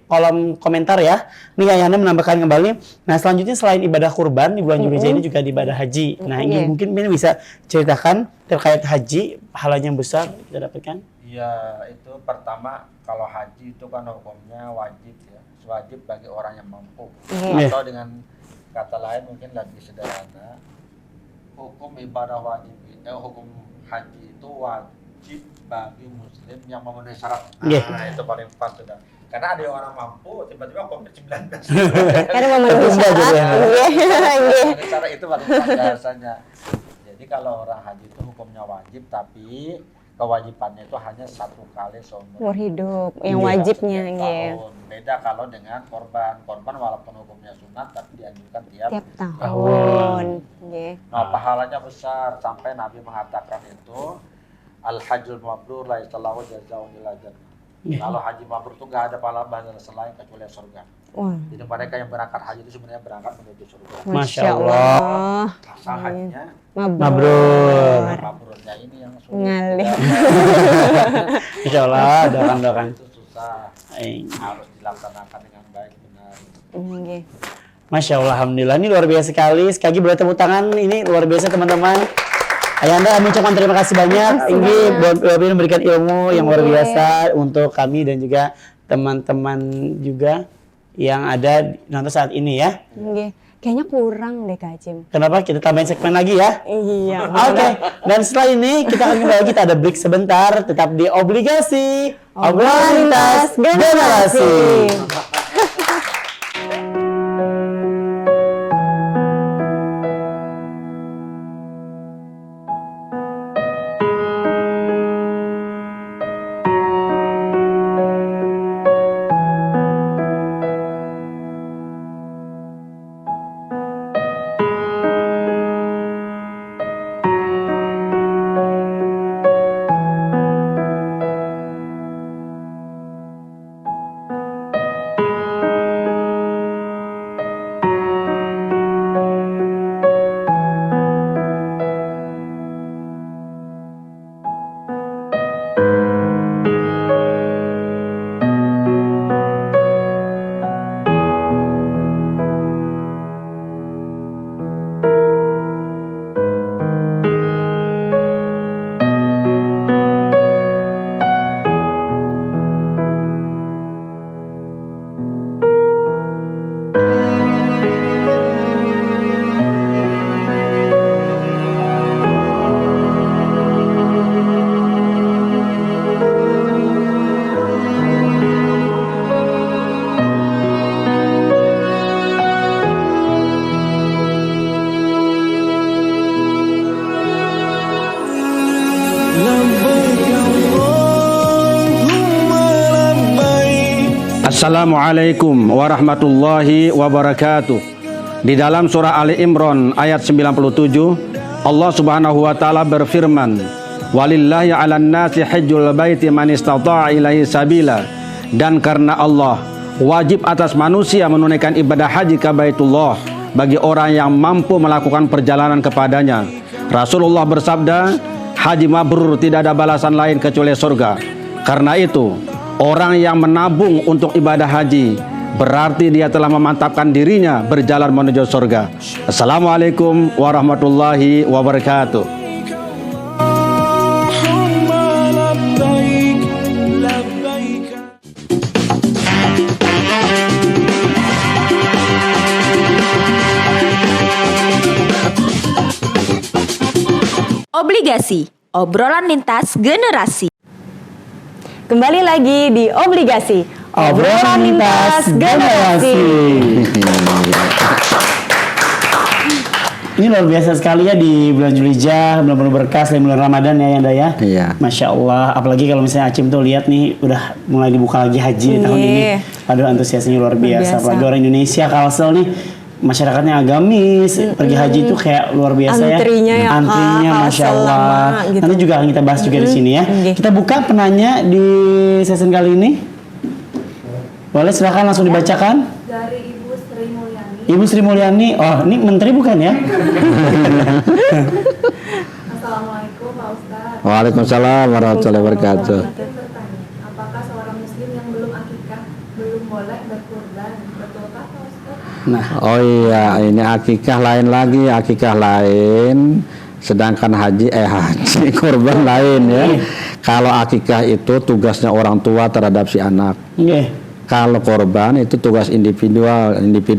kolom komentar ya. Ini Ayanda menambahkan kembali. Nah, selanjutnya selain ibadah kurban di bulan Zulhijjah ini juga di ibadah haji. Nah, ini
Iya.
mungkin ini bisa ceritakan terkait haji pahalanya yang besar kita dapatkan.
Iya, itu pertama kalau haji itu kan hukumnya wajib ya. Wajib bagi orang yang mampu.
Iya.
Atau dengan kata lain mungkin lebih sederhana, hukum ibadah wajib hukum haji itu wajib bagi muslim yang memenuhi syarat.
Iya.
Nah, itu paling pas sudah. Karena ada yang orang mampu tiba-tiba COVID-19.
Karena memenuhi
Enggak
syarat.
gitu ya.
Nggih. Nggih.
Memenuhi syarat itu paling pas bahasanya. Jadi kalau orang haji itu hukumnya wajib, tapi kewajibannya itu hanya 1 kali seumur
Umur hidup yang
Iya,
wajibnya
setiap
nggih.
tahun. Beda kalau dengan korban. Korban walaupun hukumnya sunat tapi dianjurkan tiap.
Tiap tahun. Nggih.
Nah, pahalanya besar sampai Nabi mengatakan itu al-hajjul mabrur la yastalahu jazaa'un illa jannah. Kalau haji mabrur itu nggak ada pahala bahala selain kecuali surga.
Wah.
Jadi mereka yang berangkat haji itu sebenarnya berangkat menuju surga.
Masya Allah.
Asal hajinya
Mabrur.
mabrurnya ini yang sulit.
Ngalih.
Insya Allah doakan.
Itu susah. biasa harus dilaksanakan dengan baik benar.
Nggih.
Masya Allah, alhamdulillah, ini luar biasa sekali. Sekali lagi boleh tepuk tangan, ini luar biasa teman-teman. Ayanda, kami ucapkan terima kasih banyak. Ini memberikan ilmu yang luar biasa untuk kami dan juga teman-teman juga yang ada nonton saat ini ya.
Nggih. Kayaknya kurang deh Kak Acim.
Kenapa? Kita tambahin segmen lagi ya.
Iya.
Oke, dan setelah ini kita akan kembali, kita ada break sebentar. Tetap di Obligasi, obrolan lintas generasi.
Assalamualaikum warahmatullahi wabarakatuh. Di dalam surah Ali Imran ayat 97, Allah Subhanahu wa taala berfirman, "Walillahi 'alan nasi hajjul baiti man istata'a ilaihi sabila." Dan karena Allah, wajib atas manusia menunaikan ibadah haji ke Baitullah bagi orang yang mampu melakukan perjalanan kepadanya. Rasulullah bersabda, "Haji mabrur tidak ada balasan lain kecuali surga." Karena itu, orang yang menabung untuk ibadah haji berarti dia telah memantapkan dirinya berjalan menuju surga. Assalamualaikum warahmatullahi wabarakatuh.
Obligasi, obrolan lintas generasi.
Kembali lagi di Obligasi,
Obrolan lintas generasi. Ini luar biasa sekali ya di bulan Zulhijjah, bulan penuh berkah, selain bulan Ramadan ya Yanda ya.
Iya.
Masya Allah, apalagi kalau misalnya Acim tuh lihat nih udah mulai dibuka lagi haji di tahun ini. Aduh, antusiasnya luar biasa. Apalagi orang Indonesia, Kalsel nih masyarakatnya agamis, pergi haji itu kayak luar biasa
Antrinya ya,
Antrinya
Kak,
Masya Allah.
selama gitu.
Nanti juga akan kita bahas juga di sini ya. Kita buka penanya di season kali ini. Boleh silakan langsung dibacakan.
Dari Ibu Sri Mulyani.
Ibu Sri Mulyani, oh ini menteri bukan ya?
Assalamualaikum Pak Ustadz.
Waalaikumsalam warahmatullahi wabarakatuh.
Saya bertanya, apakah seorang muslim yang belum akikah belum boleh berkurban? Betulkah Pak Ustadz?
Nah,
Oh iya, ini akikah lain lagi, akikah lain. Sedangkan haji korban lain ya. Kalau akikah itu tugasnya orang tua terhadap si anak.
oke.
Kalau korban itu tugas individu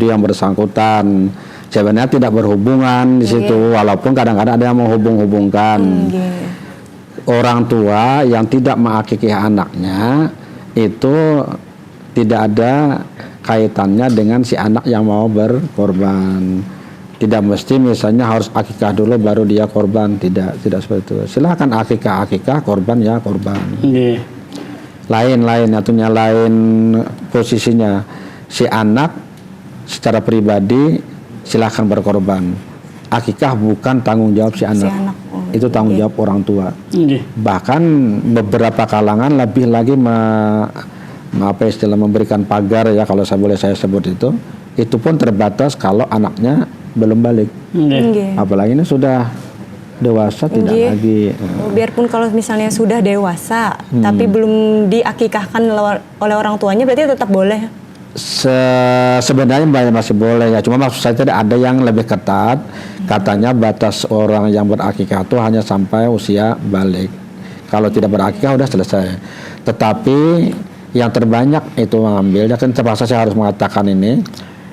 yang bersangkutan. Sebenarnya tidak berhubungan di situ, walaupun kadang-kadang ada yang menghubung-hubungkan. Orang tua yang tidak mengakikah anaknya itu tidak ada kaitannya dengan si anak yang mau berkorban. Tidak mesti misalnya harus akikah dulu baru dia korban, tidak seperti itu. Silahkan akikah, korban ya korban.
Oke.
Lain artinya lain posisinya. Si anak secara pribadi silahkan berkorban. Akikah bukan tanggung jawab si anak. Itu tanggung jawab orang tua. Bahkan beberapa kalangan lebih lagi memberikan pagar ya, kalau saya sebut itu pun terbatas kalau anaknya belum balik. Apalagi ini sudah dewasa tidak
Nggih.
lagi.
Biarpun kalau misalnya sudah dewasa, tapi belum diakikahkan oleh orang tuanya, berarti tetap boleh.
Sebenarnya banyak masih boleh ya, cuma maksud saya tadi ada yang lebih ketat. Katanya batas orang yang berakikah itu hanya sampai usia balik. Kalau tidak berakikah udah selesai. Tetapi yang terbanyak itu mengambil, ya kan terpaksa saya harus mengatakan ini,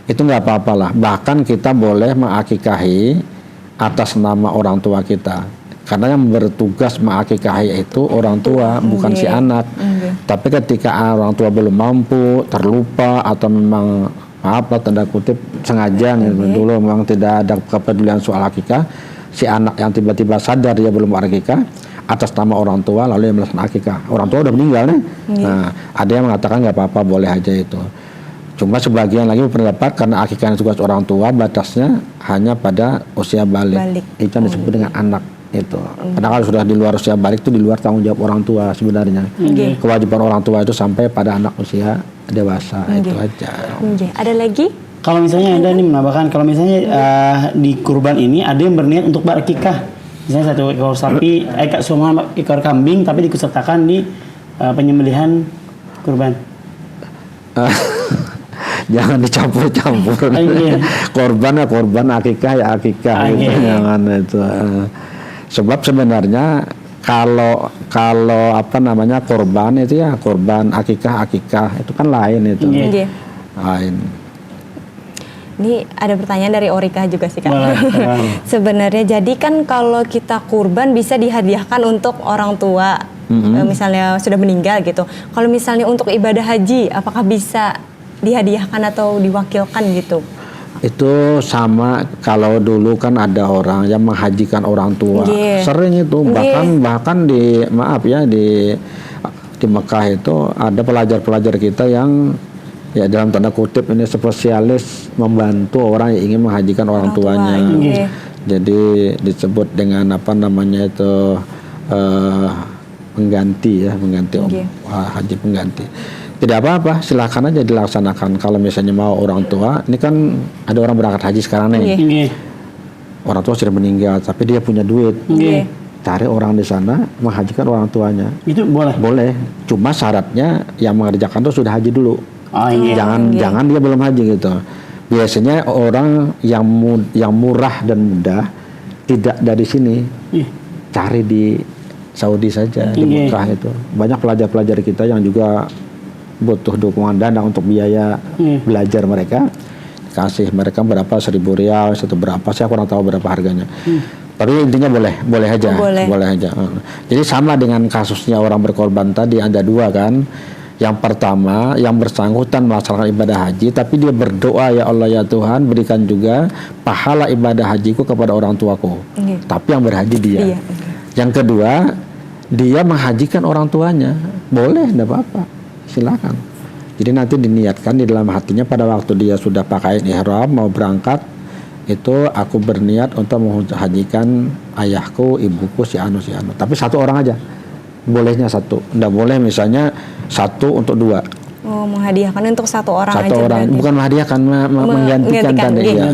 itu nggak apa-apalah. Bahkan kita boleh mengakikahi atas nama orang tua kita, karena yang bertugas mengakikahi itu orang tua, bukan si anak. Tapi ketika orang tua belum mampu, terlupa, atau memang maaf lah tanda kutip sengaja dulu memang tidak ada kepedulian soal akikah, si anak yang tiba-tiba sadar dia belum akikah atas nama orang tua lalu yang melaksanakan akikah, orang tua udah meninggal nih. Nah, ada yang mengatakan nggak apa-apa, boleh aja itu. Cuma sebagian lagi berpendapat karena akikah tugas orang tua batasnya hanya pada usia balik. Itu yang disebut dengan anak itu. Karena kalau sudah di luar usia balik itu di luar tanggung jawab orang tua sebenarnya. Kewajiban orang tua itu sampai pada anak usia dewasa itu aja.
Ada lagi?
Kalau misalnya ada nih menambahkan, kalau misalnya di kurban ini ada yang berniat untuk berakikah, misalnya 1 ekor sapi, semua ekor kambing, tapi dikusertakan di penyembelihan kurban.
Jangan dicampur-campur. Korban ya korban, akikah ya akikah. Jangan itu. Sebab sebenarnya kalau apa namanya korban itu ya korban, akikah itu kan lain itu. Lain.
Ini ada pertanyaan dari Orika juga sih Kak. Sebenarnya jadi kan kalau kita kurban bisa dihadiahkan untuk orang tua, misalnya sudah meninggal gitu. Kalau misalnya untuk ibadah haji, apakah bisa dihadiahkan atau diwakilkan gitu?
Itu sama kalau dulu kan ada orang yang menghajikan orang tua. Sering itu bahkan di di Mekah itu ada pelajar-pelajar kita yang ya dalam tanda kutip ini spesialis membantu orang yang ingin menghajikan orang tuanya. Jadi disebut dengan apa namanya itu pengganti haji pengganti. Tidak apa-apa, silakan aja dilaksanakan. Kalau misalnya mau orang tua, ini kan ada orang berangkat haji sekarang nih. Orang tua sudah meninggal, tapi dia punya duit. Cari orang di sana menghajikan orang tuanya. Itu boleh. Boleh. Cuma syaratnya yang mengerjakan itu sudah haji dulu. Jangan dia belum haji gitu. Biasanya orang yang murah dan mudah tidak dari sini. Cari di Saudi saja, di Mekah itu. Banyak pelajar-pelajar kita yang juga butuh dukungan dana untuk biaya belajar mereka, kasih mereka berapa, 1.000 rial, berapa, saya kurang tahu berapa harganya. Tapi intinya boleh aja. Jadi sama dengan kasusnya orang berkorban tadi, ada dua kan. Yang pertama, yang bersangkutan melaksanakan ibadah haji, tapi dia berdoa, ya Allah ya Tuhan, berikan juga pahala ibadah hajiku kepada orang tuaku. Tapi yang berhaji dia. Yang kedua, dia menghajikan orang tuanya, boleh, tidak apa-apa. Silakan. Jadi nanti diniatkan di dalam hatinya pada waktu dia sudah pakaian ihram mau berangkat, itu aku berniat untuk menghajikan ayahku, ibuku, si anu. Tapi satu orang aja. Bolehnya satu. Tidak boleh misalnya satu untuk dua.
Oh, menghadiahkan untuk satu orang aja.
Satu orang, bukan menghadiahkan, menggantikan tadi ya.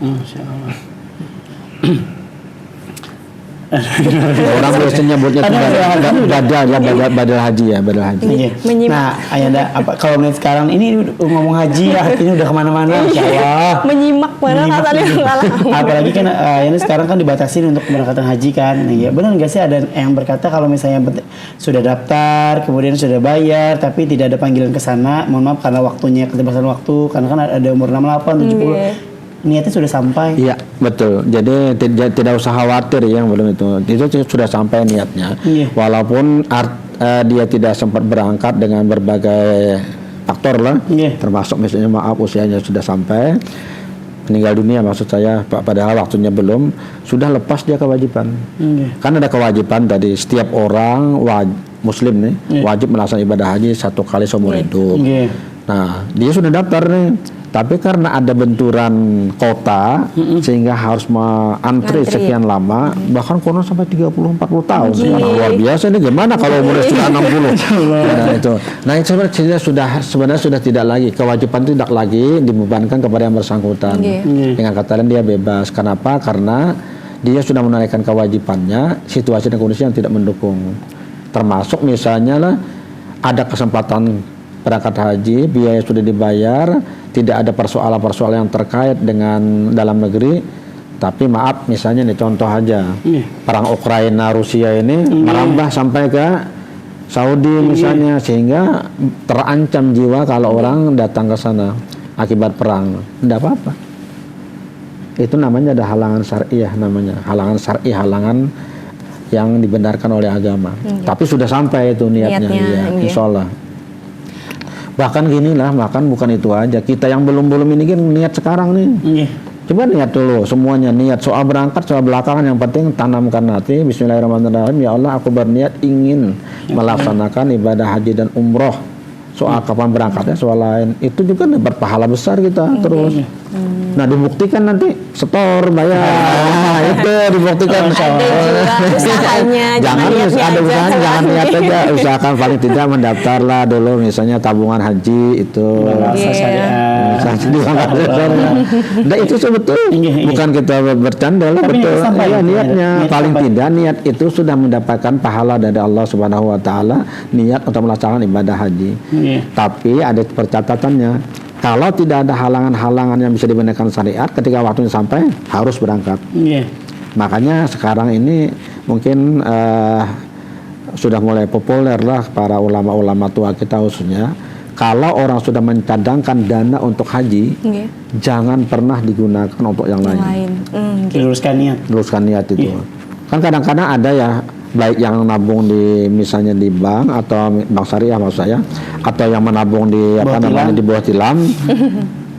Masya Allah.
Orang biasanya nyebutnya badal haji.
Nah, Ayanda, kalau melihat sekarang ini ngomong haji ya, ini udah kemana-mana, Insya Allah.
Menyimak mana katanya
Apalagi kan Ayanda sekarang kan dibatasin untuk keberangkatan haji kan. Ya benar nggak sih ada yang berkata kalau misalnya sudah daftar, kemudian sudah bayar, tapi tidak ada panggilan ke sana, mohon maaf karena waktunya keterbatasan waktu, karena kan ada umur 68, 70. Niatnya sudah sampai. Iya,
betul. Jadi tidak usah khawatir yang belum itu sudah sampai niatnya. Walaupun dia tidak sempat berangkat dengan berbagai faktor lah, termasuk misalnya maaf usianya sudah sampai, meninggal dunia maksud saya, padahal waktunya belum, sudah lepas dia kewajiban. Kan ada kewajiban tadi, setiap orang muslim nih wajib melaksanakan ibadah haji 1 kali seumur hidup. Nah, dia sudah daftar nih. Tapi karena ada benturan kota sehingga harus antri sekian lama, bahkan konon sampai 30-40 tahun. Luar biasa ini gimana kalau umurnya sudah 60. Nah itu sebenarnya sudah tidak lagi, kewajiban tidak lagi dibebankan kepada yang bersangkutan. Dengan kata lain dia bebas. Kenapa? Karena dia sudah menunaikan kewajibannya, situasi dan kondisi yang tidak mendukung. Termasuk misalnya lah, ada kesempatan berangkat haji, biaya sudah dibayar, tidak ada persoalan-persoalan yang terkait dengan dalam negeri, tapi maaf misalnya nih contoh aja, perang Ukraina Rusia ini merambah sampai ke Saudi misalnya, sehingga terancam jiwa kalau orang datang ke sana akibat perang, tidak apa-apa. Itu namanya ada halangan syariah, namanya halangan syar'i, halangan yang dibenarkan oleh agama. Tapi sudah sampai itu niatnya, ya, insya Allah. Bahkan gini lah, bahkan bukan itu aja, kita yang belum ini kan niat sekarang nih. Coba niat dulu, semuanya niat, soal berangkat, soal belakangan, yang penting tanamkan hati. Bismillahirrahmanirrahim, ya Allah aku berniat ingin melaksanakan ibadah haji dan umroh. Soal kapan berangkatnya soal lain, itu juga dapat pahala besar kita terus. Nah dibuktikan nanti setor bayar, itu dibuktikan.
Usahanya,
Jangan ada usaha, jangan niat aja, usahakan paling tidak mendaftarlah dulu misalnya tabungan haji itu. Nah itu sebetulnya bukan kita bercanda lah, betul. Ya, niatnya paling tidak niat itu sudah mendapatkan pahala dari Allah Subhanahu Wa Taala, niat untuk melaksanakan ibadah haji. Tapi ada percatatannya, kalau tidak ada halangan-halangan yang bisa dibenarkan syariat, ketika waktunya sampai harus berangkat. Makanya sekarang ini mungkin sudah mulai populer lah para ulama-ulama tua kita khususnya, kalau orang sudah mencadangkan dana untuk haji, jangan pernah digunakan untuk yang lain. Luruskan niat itu. Kan kadang-kadang ada ya, baik yang nabung di misalnya di bank atau bank syariah maksud saya, atau yang menabung di apa namanya di bawah tilam,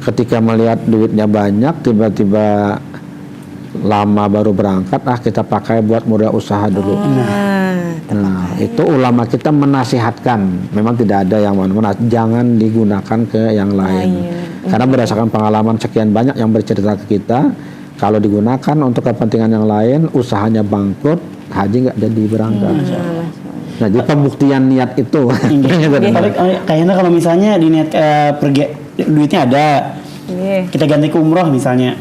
ketika melihat duitnya banyak, tiba-tiba lama baru berangkat, kita pakai buat modal usaha dulu. Nah, itu ulama kita menasihatkan, memang tidak ada yang jangan digunakan ke yang lain. Karena berdasarkan pengalaman sekian banyak yang bercerita ke kita, kalau digunakan untuk kepentingan yang lain, usahanya bangkrut, haji nggak jadi berangkat. Nah, jadi pembuktian niat itu.
Tapi kayaknya kalau misalnya di niat pergi duitnya ada, kita ganti ke umroh misalnya.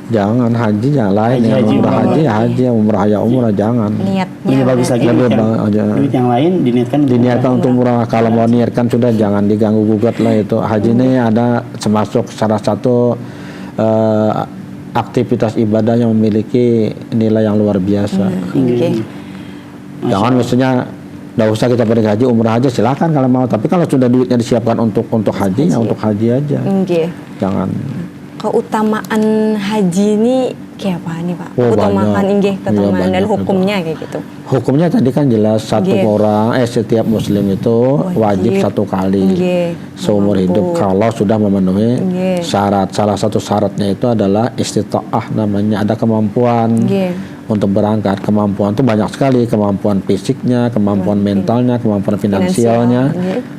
Jangan haji yang lain, yang umrah haji, yang umrah ya umrah jangan.
Niatnya
bagus lagi. Duit yang lain diniatkan
untuk umrah. Kalau mau niatkan sudah jangan diganggu gugat lah itu. Haji ini ada termasuk salah satu aktivitas ibadah yang memiliki nilai yang luar biasa. Jangan maksudnya nggak usah kita pergi haji, umrah aja silakan kalau mau. Tapi kalau sudah duitnya disiapkan untuk haji, ya untuk haji aja. Jangan.
Keutamaan haji ini kayak apa nih Pak? Utamakan keutamaan dan hukumnya kayak gitu.
Hukumnya tadi kan jelas, setiap muslim itu wajib 1 kali seumur hidup kalau sudah memenuhi syarat. Salah satu syaratnya itu adalah istita'ah, namanya ada kemampuan untuk berangkat. Kemampuan itu banyak sekali, kemampuan fisiknya, kemampuan mentalnya, kemampuan finansialnya,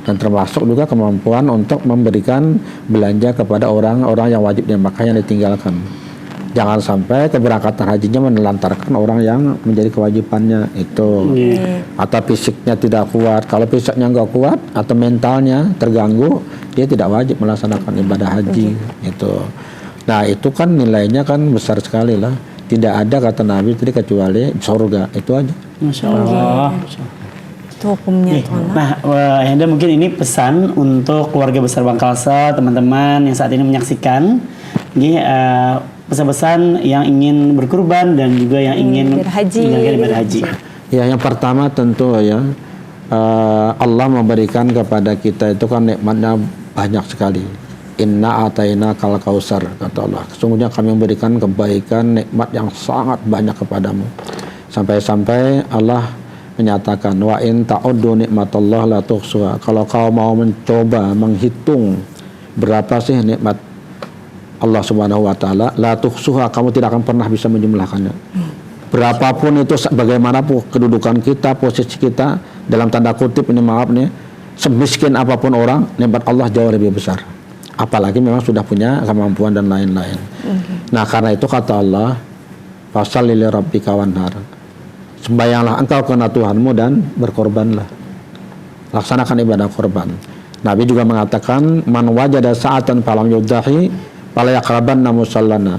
dan termasuk juga kemampuan untuk memberikan belanja kepada orang-orang yang wajib di Makkah yang ditinggalkan. Jangan sampai keberangkatan hajinya menelantarkan orang yang menjadi kewajibannya itu. Atau fisiknya tidak kuat. Kalau fisiknya nggak kuat atau mentalnya terganggu, dia tidak wajib melaksanakan ibadah haji itu. Nah itu kan nilainya kan besar sekali lah. Tidak ada kata Nabi tadi kecuali surga, itu aja.
Masya Allah.
Itu hukumnya.
Nah, Anda mungkin ini pesan untuk keluarga besar Bangkalsa, teman-teman yang saat ini menyaksikan. Pesan-pesan yang ingin berkurban dan juga yang ingin menjalankan ibadah haji.
Ya, yang pertama tentu ya Allah memberikan kepada kita itu kan nikmatnya banyak sekali. Inna ataina kal kausar, kata Allah. Sesungguhnya kami memberikan kebaikan, nikmat yang sangat banyak kepadamu. Sampai-sampai Allah menyatakan wa in ta'uddu nikmatallah la tuhsuha. Kalau kau mau mencoba menghitung berapa sih nikmat Allah Subhanahu wa taala, la tuhsuha, kamu tidak akan pernah bisa menjumlahkannya. Berapapun itu, bagaimanapun kedudukan kita, posisi kita, dalam tanda kutip ini maaf nih, semiskin apapun orang, nikmat Allah jauh lebih besar. Apalagi memang sudah punya kemampuan dan lain-lain. Nah, karena itu kata Allah, fashalli li rabbika wanhar. Sembahyanglah engkau karena Tuhanmu dan berkorbanlah. Laksanakan ibadah korban. Nabi juga mengatakan, man wajada sa'atan falam yudahi fala yaqrabanna musallana.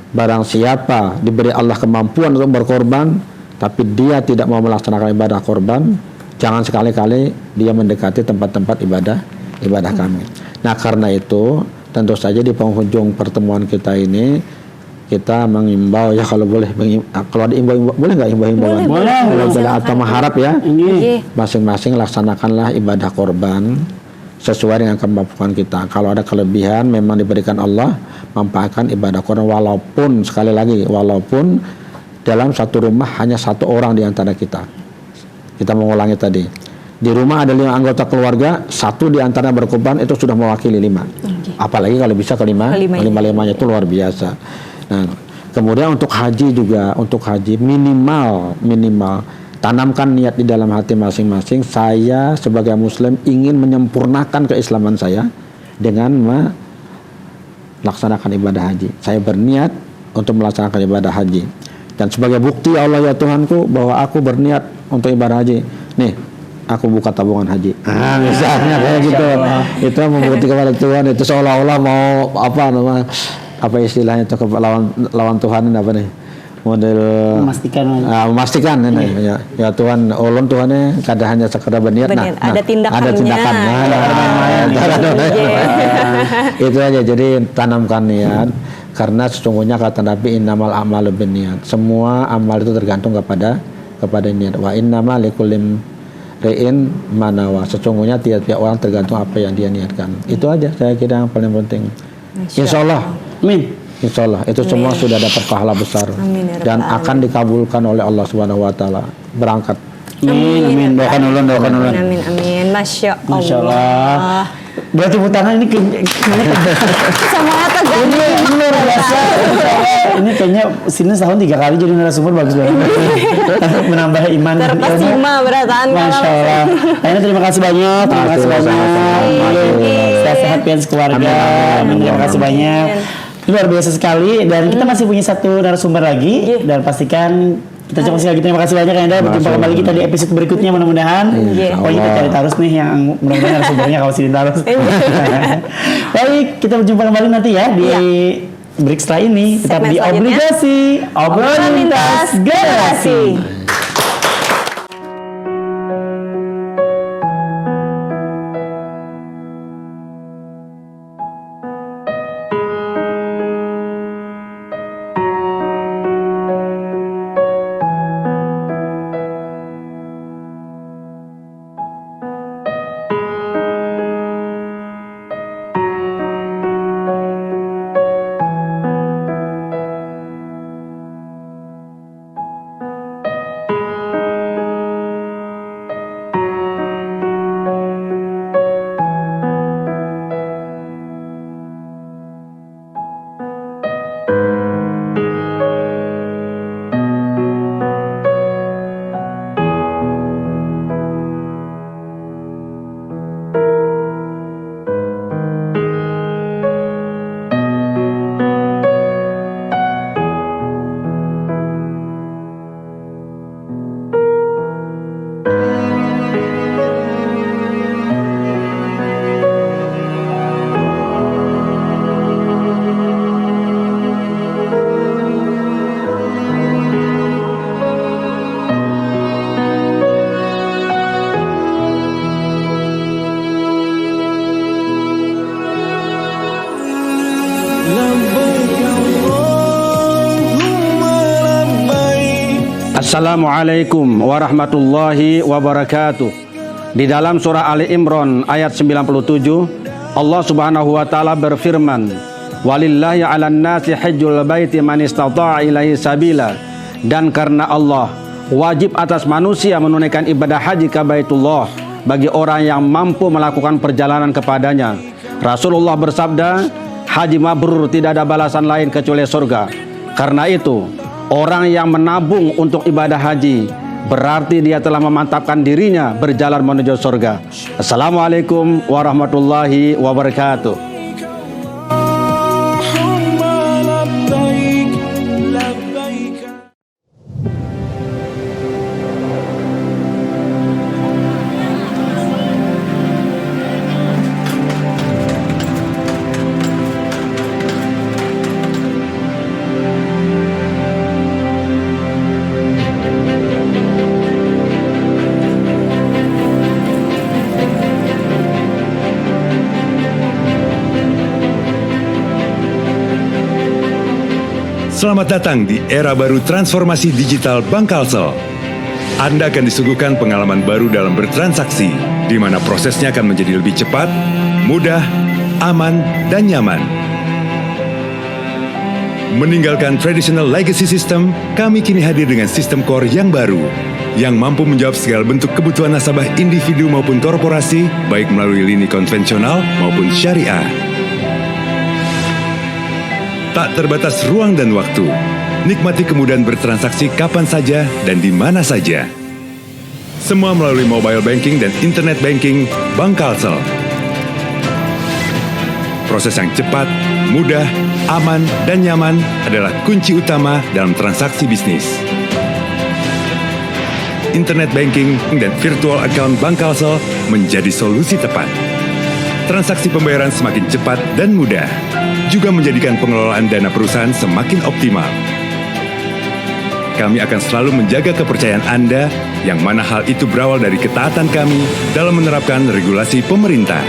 Barang siapa diberi Allah kemampuan untuk berkorban, tapi dia tidak mau melaksanakan ibadah korban, jangan sekali-kali dia mendekati tempat-tempat ibadah kami. Nah, karena itu tentu saja di penghujung pertemuan kita ini kita mengimbau ya, kalau boleh kalau ada imbau boleh nggak imbau-imbauan? Boleh. Atau mengharap ya, masing-masing laksanakanlah ibadah korban sesuai dengan kemampuan kita. Kalau ada kelebihan memang diberikan Allah, manfaatkan ibadah korban, walaupun sekali lagi walaupun dalam satu rumah hanya satu orang di antara kita. Kita mengulangi tadi. Di rumah ada 5 anggota keluarga, satu di antara berkorban itu sudah mewakili 5. Apalagi kalau bisa kelima-limanya itu luar biasa. Nah, kemudian untuk haji juga, untuk haji minimal tanamkan niat di dalam hati masing-masing. Saya sebagai muslim ingin menyempurnakan keislaman saya dengan melaksanakan ibadah haji. Saya berniat untuk melaksanakan ibadah haji. Dan sebagai bukti Allah ya Tuhanku bahwa aku berniat untuk ibadah haji. Nih, aku buka tabungan haji. Misalnya kayak gitu. Itu membuktikan kepada Tuhan, itu seolah-olah mau apa istilahnya itu lawan Tuhan, apa nih? Model memastikan ini ya Tuhan, ulun Tuhannya kada hanya sekedar berniat, ada tindakan. Itu aja. Jadi tanamkan niat, karena sesungguhnya kata Nabi innamal a'malu binniyat. Semua amal itu tergantung kepada niat. Wa innamal likulli imri'in ma nawa. Sesungguhnya tiap-tiap orang tergantung apa yang dia niatkan. Itu aja saya kira yang paling penting. Insyaallah. Amin. Insyaallah itu semua sudah dapat pahala besar. Amin, ya dan akan dikabulkan oleh Allah Subhanahu wa taala. Berangkat. Amin. Doakan ulun.
Amin. Masya Allah.
Berarti tangan ini
semangat
ini luar biasa. Ini kayaknya sini setahun 3 kali jadi narasumber, bagus banget. Menambah iman.
Terpesima berataan.
Masya Allah. Akhirnya terima kasih banyak. Sehat-sehat pian sekeluarga. Terima kasih banyak. Luar biasa sekali. Dan kita masih punya satu narasumber lagi. Dan pastikan kita coba sekali lagi terima kasih banyak Anda. Berjumpa kembali kita di episode berikutnya mudah-mudahan. Pokoknya kita cari terus nih yang mudah-mudahan narasumbernya kalau sini terus. Baik, kita berjumpa kembali nanti ya di break setelah ini. Tetap di Obligasi, obrolan lintas generasi.
Assalamualaikum warahmatullahi wabarakatuh. Di dalam surah Ali Imran ayat 97, Allah Subhanahu wa taala berfirman, "Walillahi 'alan nasi hajjul baiti man istata'a ilaihi sabila." Dan karena Allah wajib atas manusia menunaikan ibadah haji ke Baitullah bagi orang yang mampu melakukan perjalanan kepadanya. Rasulullah bersabda, haji mabrur tidak ada balasan lain kecuali surga. Karena itu, orang yang menabung untuk ibadah haji berarti dia telah memantapkan dirinya berjalan menuju surga. Assalamualaikum warahmatullahi wabarakatuh.
Selamat datang di era baru transformasi digital Bank Kalsel. Anda akan disuguhkan pengalaman baru dalam bertransaksi, di mana prosesnya akan menjadi lebih cepat, mudah, aman, dan nyaman. Meninggalkan traditional legacy system, kami kini hadir dengan sistem core yang baru, yang mampu menjawab segala bentuk kebutuhan nasabah individu maupun korporasi, baik melalui lini konvensional maupun syariah. Tak terbatas ruang dan waktu, nikmati kemudahan bertransaksi kapan saja dan di mana saja. Semua melalui mobile banking dan internet banking Bank Kalsel. Proses yang cepat, mudah, aman, dan nyaman adalah kunci utama dalam transaksi bisnis. Internet banking dan virtual account Bank Kalsel menjadi solusi tepat. Transaksi pembayaran semakin cepat dan mudah, juga menjadikan pengelolaan dana perusahaan semakin optimal. Kami akan selalu menjaga kepercayaan Anda, yang mana hal itu berawal dari ketaatan kami dalam menerapkan regulasi pemerintah.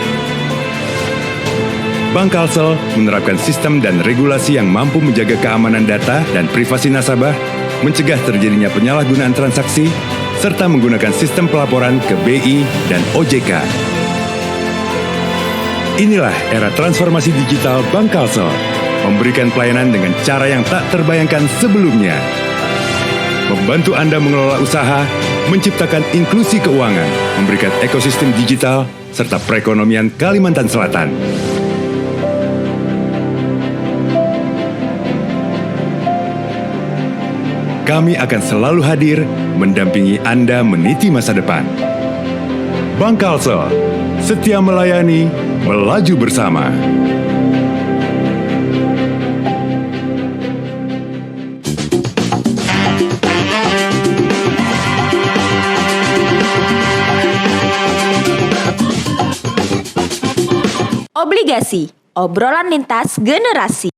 Bank Kalsel menerapkan sistem dan regulasi yang mampu menjaga keamanan data dan privasi nasabah, mencegah terjadinya penyalahgunaan transaksi, serta menggunakan sistem pelaporan ke BI dan OJK. Inilah era transformasi digital Bank Kalsel, memberikan pelayanan dengan cara yang tak terbayangkan sebelumnya. Membantu Anda mengelola usaha, menciptakan inklusi keuangan, memberikan ekosistem digital, serta perekonomian Kalimantan Selatan. Kami akan selalu hadir, mendampingi Anda meniti masa depan. Bank Kalsel, setia melayani, melaju bersama.
Obligasi, obrolan lintas generasi.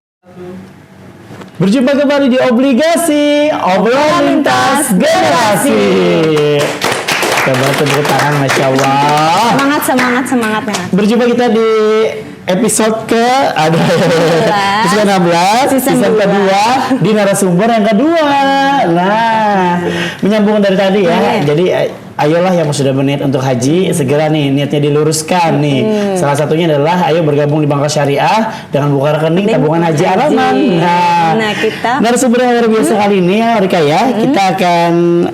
Berjumpa kembali di Obligasi, obrolan lintas generasi. Kita bantu tepuk tangan, Masya Allah.
Semangat ya.
Berjumpa kita di episode season kedua di narasumber yang kedua. Nah, menyambung dari tadi ya. Jadi ayolah yang sudah berniat untuk haji, segera nih niatnya diluruskan nih. Salah satunya adalah ayo bergabung di Bankal Syariah dengan buka rekening tabungan haji Al-Aman. Nah, kita narasumber yang luar biasa kali ini ya, Rika ya. Kita akan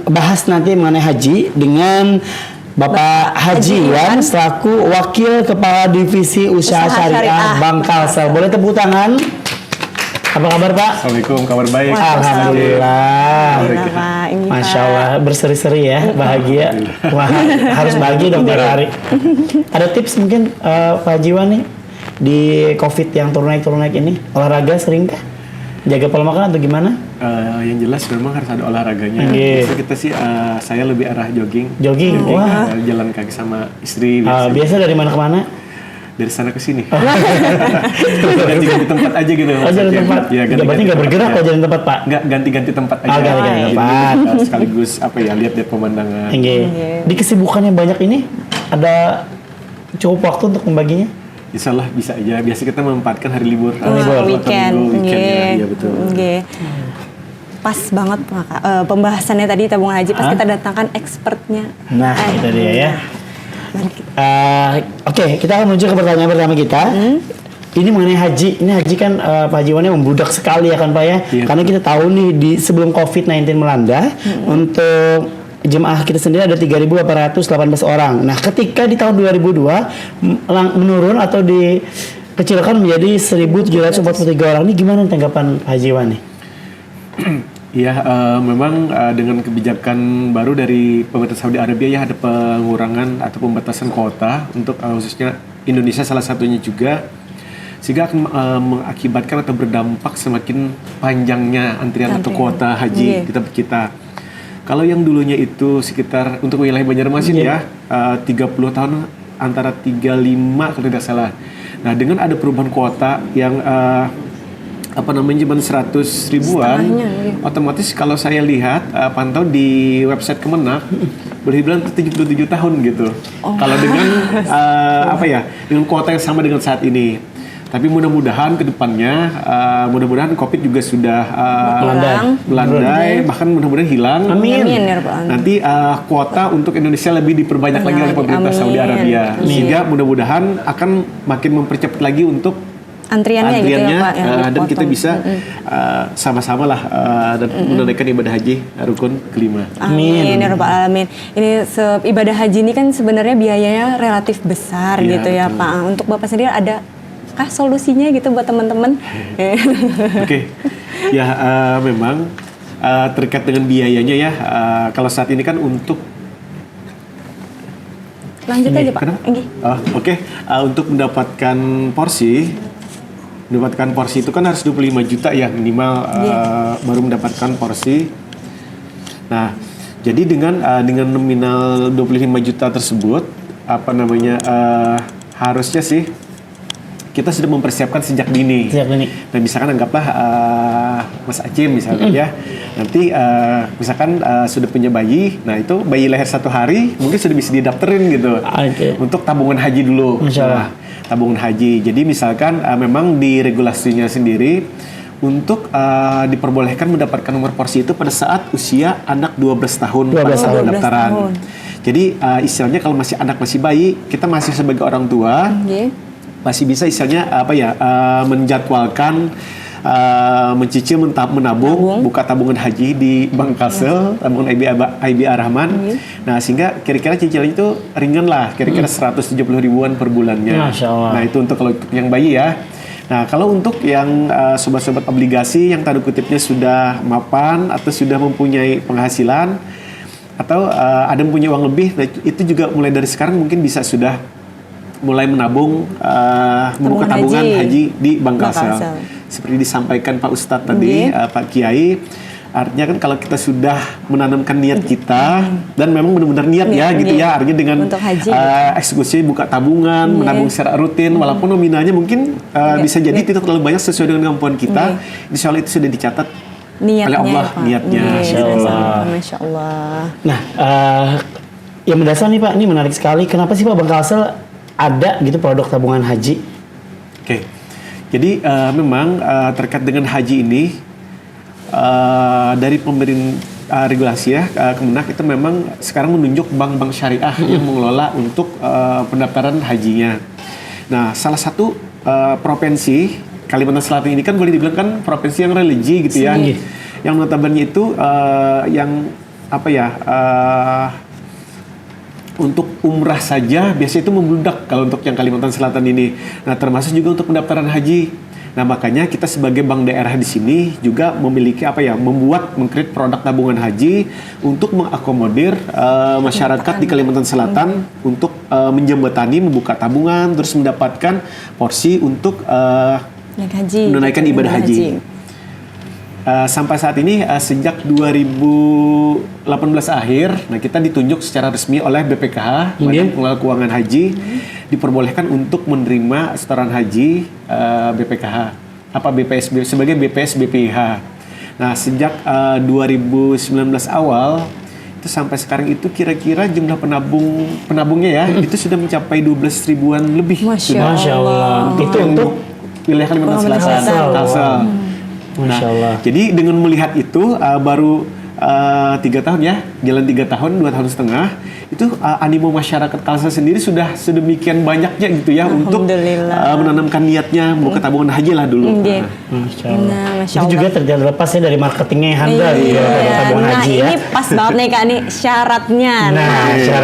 bahas nanti mengenai haji dengan Bapak Haji Iwan selaku Wakil Kepala Divisi Usaha Syariah Bank Kalsel. Boleh tepuk tangan? Apa kabar Pak?
Assalamualaikum, kabar baik.
Alhamdulillah. Masya Allah, berseri-seri ya, bahagia. Wah, harus bahagia dong tiap hari. Ada tips mungkin Pak Haji Iwan nih di COVID yang turun naik ini, olahraga sering kah? Jaga pola makan atau gimana?
Yang jelas memang harus ada olahraganya. Biasa kita sih, saya lebih arah jogging.
Wah.
Jalan kaki sama istri.
Biasa dari mana ke mana?
Dari sana ke sini. Ganti-ganti tempat aja gitu.
Jalan tempat.
Ya,
berarti nggak bergerak kalau jalan tempat Pak?
Nggak, ganti-ganti tempat aja.
Ganti-ganti tempat.
Sekaligus lihat pemandangan.
Di kesibukan yang banyak ini ada cukup waktu untuk membaginya?
Insya Allah bisa aja. Biasa kita memanfaatkan hari libur.
Weekend.
Iya betul.
Pas banget pembahasannya tadi tabungan haji, pas kita datangkan expertnya.
Nah, itu dia ya. Oke, kita akan menuju ke pertanyaan pertama kita. Ini mengenai haji. Ini haji kan Pak Haji Iwannya membludak sekali ya kan Pak ya. Karena kita tahu nih sebelum COVID-19 melanda, untuk jemaah kita sendiri ada 3.818 orang. Nah, ketika di tahun 2002 menurun atau dikecilkan menjadi 1.743 orang. Ini gimana tanggapan Pak Haji Iwan nih?
Iya, memang dengan kebijakan baru dari pemerintah Saudi Arabia ya, ada pengurangan atau pembatasan kuota untuk khususnya Indonesia salah satunya juga, sehingga akan mengakibatkan atau berdampak semakin panjangnya antrian atau kuota haji kita. Kalau yang dulunya itu sekitar untuk wilayah Banjarmasin ya 30 tahun antara 35 kalau tidak salah. Nah, dengan ada perubahan kuota yang cuma 100 ribuan, otomatis kalau saya lihat pantau di website Kemenak boleh dibilang 77 tahun gitu. Kalau dengan dengan kuota yang sama dengan saat ini. Tapi mudah-mudahan ke depannya, mudah-mudahan COVID juga sudah melandai, bahkan mudah-mudahan hilang.
Amin ya Rabbal Alamin.
Nanti kuota untuk Indonesia lebih diperbanyak lagi oleh pemerintah
Amin.
Saudi Arabia, sehingga mudah-mudahan akan makin mempercepat lagi untuk
Antriannya gitu ya Pak, yang
dan kita
dipotong.
bisa sama-sama lah dan menunaikan ibadah haji rukun kelima.
Amin ya Rabbal Alamin. Ini ibadah haji ini kan sebenarnya biayanya relatif besar
Iya,
gitu ya
betul.
Pak. Untuk Bapak sendiri ada kah solusinya gitu buat teman-teman?
Oke, ya memang terkait dengan biayanya ya, kalau saat ini kan untuk
Lanjut aja Pak.
kenapa?
Enggi.
Oke, untuk mendapatkan porsi itu kan harus 25 juta ya minimal baru mendapatkan porsi. Nah, jadi dengan nominal 25 juta tersebut harusnya sih kita sudah mempersiapkan sejak dini. Nah, misalkan anggaplah Mas Acim misalnya ya, nanti misalkan sudah punya bayi, nah itu bayi lahir 1 hari mungkin sudah bisa didaftarin gitu untuk tabungan haji dulu.
Masya Allah.
Nah, tabungan haji. Jadi misalkan memang di regulasinya sendiri untuk diperbolehkan mendapatkan nomor porsi itu pada saat usia anak 12 tahun pada saat pendaftaran. Jadi istilahnya kalau anak masih bayi, kita masih sebagai orang tua masih bisa istilahnya menjadwalkan mencicil menabung buka tabungan haji di Bank Kalsel, tabungan IBA Rahman. Nah, sehingga kira-kira cicilannya itu ringan lah, kira-kira 170 ribuan per bulannya.
Masya Allah.
Nah, itu untuk kalau yang bayi ya. Nah, kalau untuk yang sobat-sobat obligasi yang tanda kutipnya sudah mapan atau sudah mempunyai penghasilan atau ada yang punya uang lebih, nah itu juga mulai dari sekarang mungkin bisa sudah mulai menabung, membuka tabungan haji di Bank Kalsel. Seperti disampaikan Pak Ustadz tadi, Pak Kiai, artinya kan kalau kita sudah menanamkan niat kita dan memang benar-benar niat ya gitu ya, artinya dengan eksekusi buka tabungan, menabung secara rutin, walaupun nominalnya mungkin bisa jadi tidak terlalu banyak sesuai dengan kemampuan kita, insya Allah itu sudah dicatat oleh Allah niatnya.
Masya Allah.
Nah, yang mendasar nih Pak, ini menarik sekali. Kenapa sih Pak Bank Kalsel ada gitu produk tabungan haji?
Oke, jadi memang terkait dengan haji ini dari pemerintah regulasi ya Kemenak itu memang sekarang menunjuk bank-bank syariah yang mengelola untuk pendaftaran hajinya. Nah, salah satu provinsi Kalimantan Selatan ini kan boleh dibilang kan provinsi yang religi gitu ya, yang notabene itu yang untuk umrah saja biasanya itu membludak kalau untuk yang Kalimantan Selatan ini. Nah, termasuk juga untuk pendaftaran haji. Nah, makanya kita sebagai bank daerah di sini juga memiliki mengkreat produk tabungan haji untuk mengakomodir masyarakat di Kalimantan Selatan untuk menjembatani membuka tabungan terus mendapatkan porsi untuk menunaikan ibadah haji. Sampai saat ini sejak 2018 akhir, nah kita ditunjuk secara resmi oleh BPKH, Badan Pengelola Keuangan Haji, diperbolehkan untuk menerima setoran haji BPKH, sebagai BPS BPIH. Nah, sejak 2019 awal itu sampai sekarang itu kira-kira jumlah penabungnya ya itu sudah mencapai 12 ribuan lebih.
Masya Allah.
Itu untuk wilayah Kalimantan Selatan, Kalsel.
Masya Allah.
Jadi dengan melihat itu baru 3 tahun ya, jalan 3 tahun, 2 tahun setengah, itu animo masyarakat Kalsel sendiri sudah sedemikian banyaknya gitu ya untuk menanamkan niatnya buka tabungan haji lah dulu.
Masya Allah. Itu juga terlepas ya dari marketingnya yang handal tabungan haji ya.
Ini pas banget nih Kak, nih syaratnya.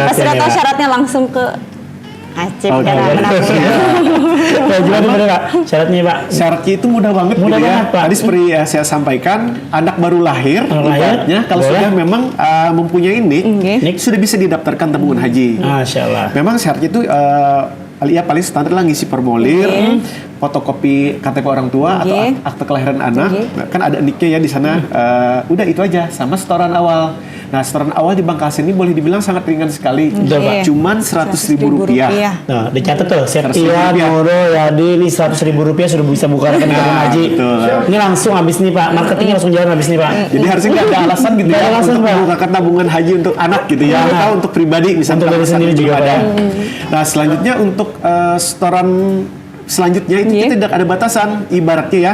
Pas sudah tahu syaratnya langsung ke Acip
Gimana Pak? Syaratnya Pak?
Syaratnya itu mudah banget
Mudah banget Pak.
Tadi seperti saya sampaikan, anak baru lahir, kalau sudah memang mempunyai NIK, sudah bisa didaftarkan tabungan haji.
Masya Allah.
Memang syaratnya itu paling standar lah, ngisi formulir, fotokopi KTP orang tua atau akte kelahiran anak, kan ada NIK-nya ya di sana. Udah itu aja, sama setoran awal. Nah, setoran awal di Bank Kalsel ini boleh dibilang sangat ringan sekali, cuman 100.000 rupiah.
Nah, dicatat tuh, Septia, Nurul, Yadi, ini 100.000 rupiah sudah bisa buka rekening tabungan haji. Ini langsung habis nih Pak, marketingnya langsung jalan habis nih Pak.
Jadi harusnya nggak ada alasan gitu ya untuk membukakan tabungan haji untuk anak gitu ya, atau untuk pribadi misalnya.
Untuk diri sendiri juga ada.
Nah, selanjutnya untuk setoran selanjutnya itu kita tidak ada batasan, ibaratnya ya,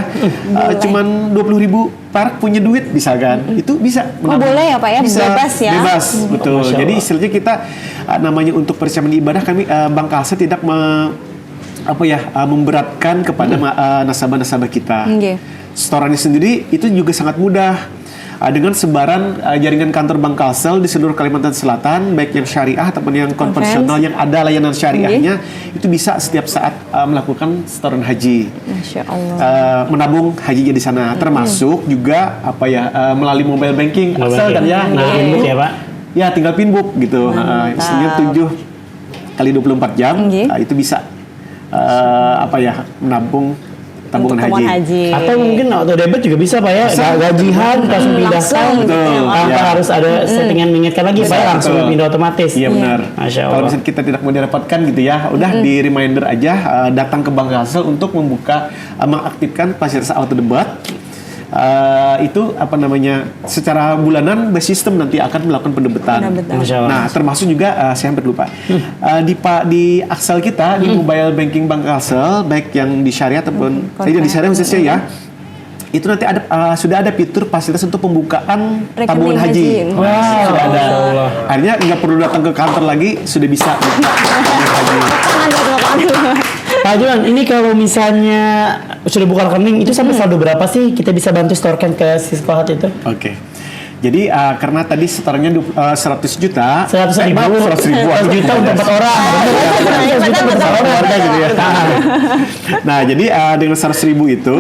cuman 20.000 perak punya duit misalkan, itu bisa.
Boleh ya Pak ya,
bisa,
bebas ya.
Bebas, betul. Jadi istilahnya kita namanya untuk persiapan ibadah kami Bank Kalsel tidak memberatkan kepada nasabah-nasabah kita. Setorannya sendiri itu juga sangat mudah. Dengan sebaran jaringan kantor Bank Kalsel di seluruh Kalimantan Selatan, baik yang syariah ataupun yang konvensional yang ada layanan syariahnya, itu bisa setiap saat melakukan setoran haji.
Masya Allah.
Menabung hajinya di sana, termasuk juga melalui mobile banking. Asal kan ya,
pinbook ya Pak?
Ya tinggal pinbook gitu. Isinya 7 kali 24 jam, itu bisa menabung tabungan haji.
Atau mungkin auto debit juga bisa Pak ya, gajian langsung pindahkan tanpa harus ada settingan mengingatkan lagi Pak, langsung pindah otomatis.
Iya benar.
Masya Allah.
Kalau misalnya kita tidak mau direpotkan gitu ya, udah di reminder aja datang ke Bank Kalsel untuk mengaktifkan fasilitas auto debit. Itu secara bulanan by system nanti akan melakukan pendebetan. Nah, termasuk juga saya hampir lupa. Di Axel kita di mobile banking Bank Kalsel, baik yang di syariah ataupun di syariah khususnya ya, itu nanti sudah ada fitur fasilitas untuk pembukaan tabungan haji. Sudah ada. Akhirnya nggak perlu datang ke kantor lagi, sudah bisa tabungan haji.
Pak Juan, ini kalau misalnya sudah buka rekening, itu sampai saldo berapa sih kita bisa bantu setorkan ke Siskohat itu?
Oke. Jadi karena tadi setorannya 100 juta,
100 ribu juta untuk 4 orang. 100 juta untuk 4
keluarga gitu ya. Nah, jadi dengan 100 ribu itu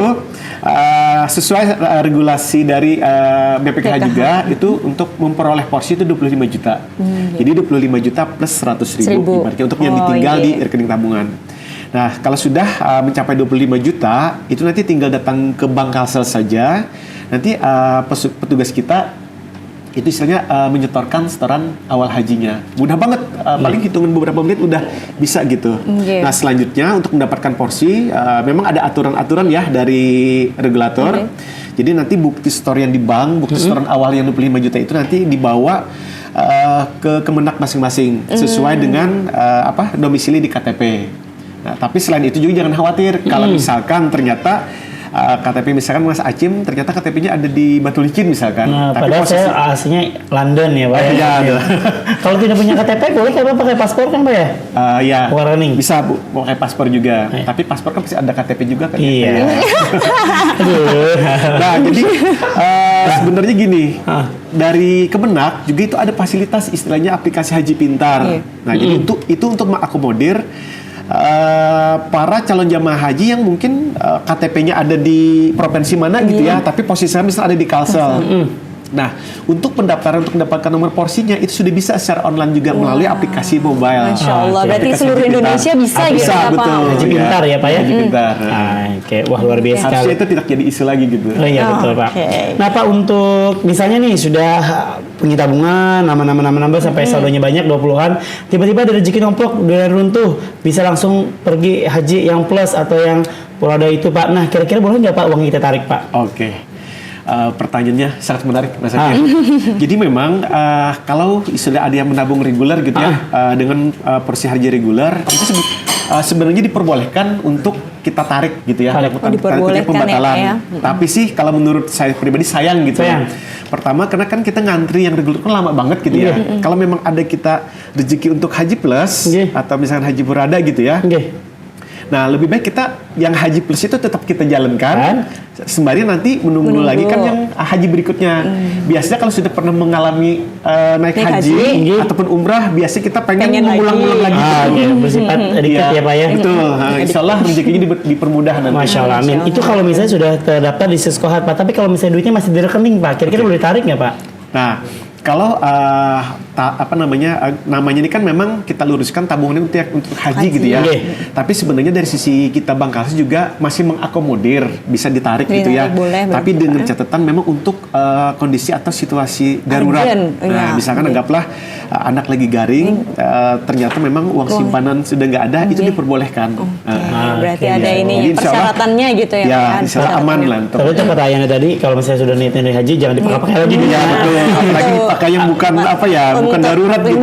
sesuai regulasi dari BPKH juga itu untuk memperoleh porsi itu 25 juta. Jadi 25 juta plus 100 ribu untuk yang ditinggal di rekening tabungan. Nah, kalau sudah mencapai 25 juta, itu nanti tinggal datang ke Bank Kalsel saja. Nanti petugas kita itu istilahnya menyetorkan setoran awal hajinya. Mudah banget, paling hitungan beberapa menit udah bisa gitu. Nah, selanjutnya untuk mendapatkan porsi, memang ada aturan-aturan ya dari regulator. Jadi nanti bukti setor yang di bank, bukti setoran awal yang 25 juta itu nanti dibawa ke Kemenak masing-masing sesuai dengan domisili di KTP. Nah, tapi selain itu juga jangan khawatir kalau misalkan ternyata KTP misalkan Mas Acim ternyata KTP-nya ada di Batu Licin misalkan.
Nah,
tapi
padahal saya aslinya London ya Pak. Kalau tidak punya KTP boleh kan pakai paspor kan Pak ya?
Ya. Bisa Bu, pakai paspor juga. Tapi paspor kan pasti ada KTP juga kan.
Iya.
Nah, jadi sebenarnya gini, dari Kemenak juga itu ada fasilitas istilahnya aplikasi Haji Pintar. Nah, jadi itu untuk mengakomodir para calon jamaah haji yang mungkin KTP-nya ada di provinsi mana gitu ya, tapi posisinya misalnya ada di Kalsel. Nah, untuk pendaftaran untuk mendapatkan nomor porsinya itu sudah bisa secara online juga melalui aplikasi mobile.
Masya Allah, berarti seluruh Indonesia bisa gitu ya Pak?
Betul.
Haji Pintar ya Pak ya?
Haji Pintar.
Oke, wah luar biasa.
Harusnya itu tidak jadi isu lagi gitu.
Oh iya betul Pak. Nah Pak, untuk misalnya nih sudah punya tabungan, nambah sampai saldonya banyak 20-an, tiba-tiba ada rezeki nomplok, udah runtuh, bisa langsung pergi haji yang plus atau yang Purada itu Pak. Nah, kira-kira boleh nggak Pak uangnya kita tarik Pak?
Oke. Pertanyaannya sangat menarik Mas Akil. Jadi memang kalau istilah ada yang menabung reguler gitu ya, dengan porsi haji reguler itu sebenarnya diperbolehkan untuk kita tarik gitu ya, lakukan pembatalan. Ya. Tapi sih kalau menurut saya pribadi sayang gitu ya. Pertama karena kan kita ngantri yang reguler kan lama banget gitu ya. Kalau memang ada kita rezeki untuk haji plus atau misalkan haji Purada gitu ya. Nah, lebih baik kita yang haji plus itu tetap kita jalankan, sembari nanti menunggu lagi kan yang haji berikutnya. Biasanya kalau sudah pernah mengalami naik haji ataupun umrah, biasanya kita pengen mengulang-ulang lagi.
Bersifat dekat ya Pak ya.
Betul. Insya Allah rezekinya dipermudah nanti.
Masya Allah, amin. Itu kalau misalnya sudah terdaftar di Siskohat Pak, tapi kalau misalnya duitnya masih di rekening Pak, kira-kira boleh tarik nggak Pak?
Nah, kalau namanya ini kan memang kita luruskan tabungannya untuk haji gitu ya. Tapi sebenarnya dari sisi kita Bank Kalsel juga masih mengakomodir bisa ditarik gitu ya. Tapi dengan catatan memang untuk kondisi atau situasi darurat. Nah, misalkan anggaplah anak lagi garing, ternyata memang uang simpanan sudah nggak ada, itu diperbolehkan.
Berarti ada ini persyaratannya gitu ya.
Ya, insya Allah aman lah.
Tapi itu pertanyaannya tadi, kalau misalnya sudah niatnya dari haji, jangan dipakai lagi.
Ya, betul. Apalagi yang bukan apa ya, bukan darurat gitu.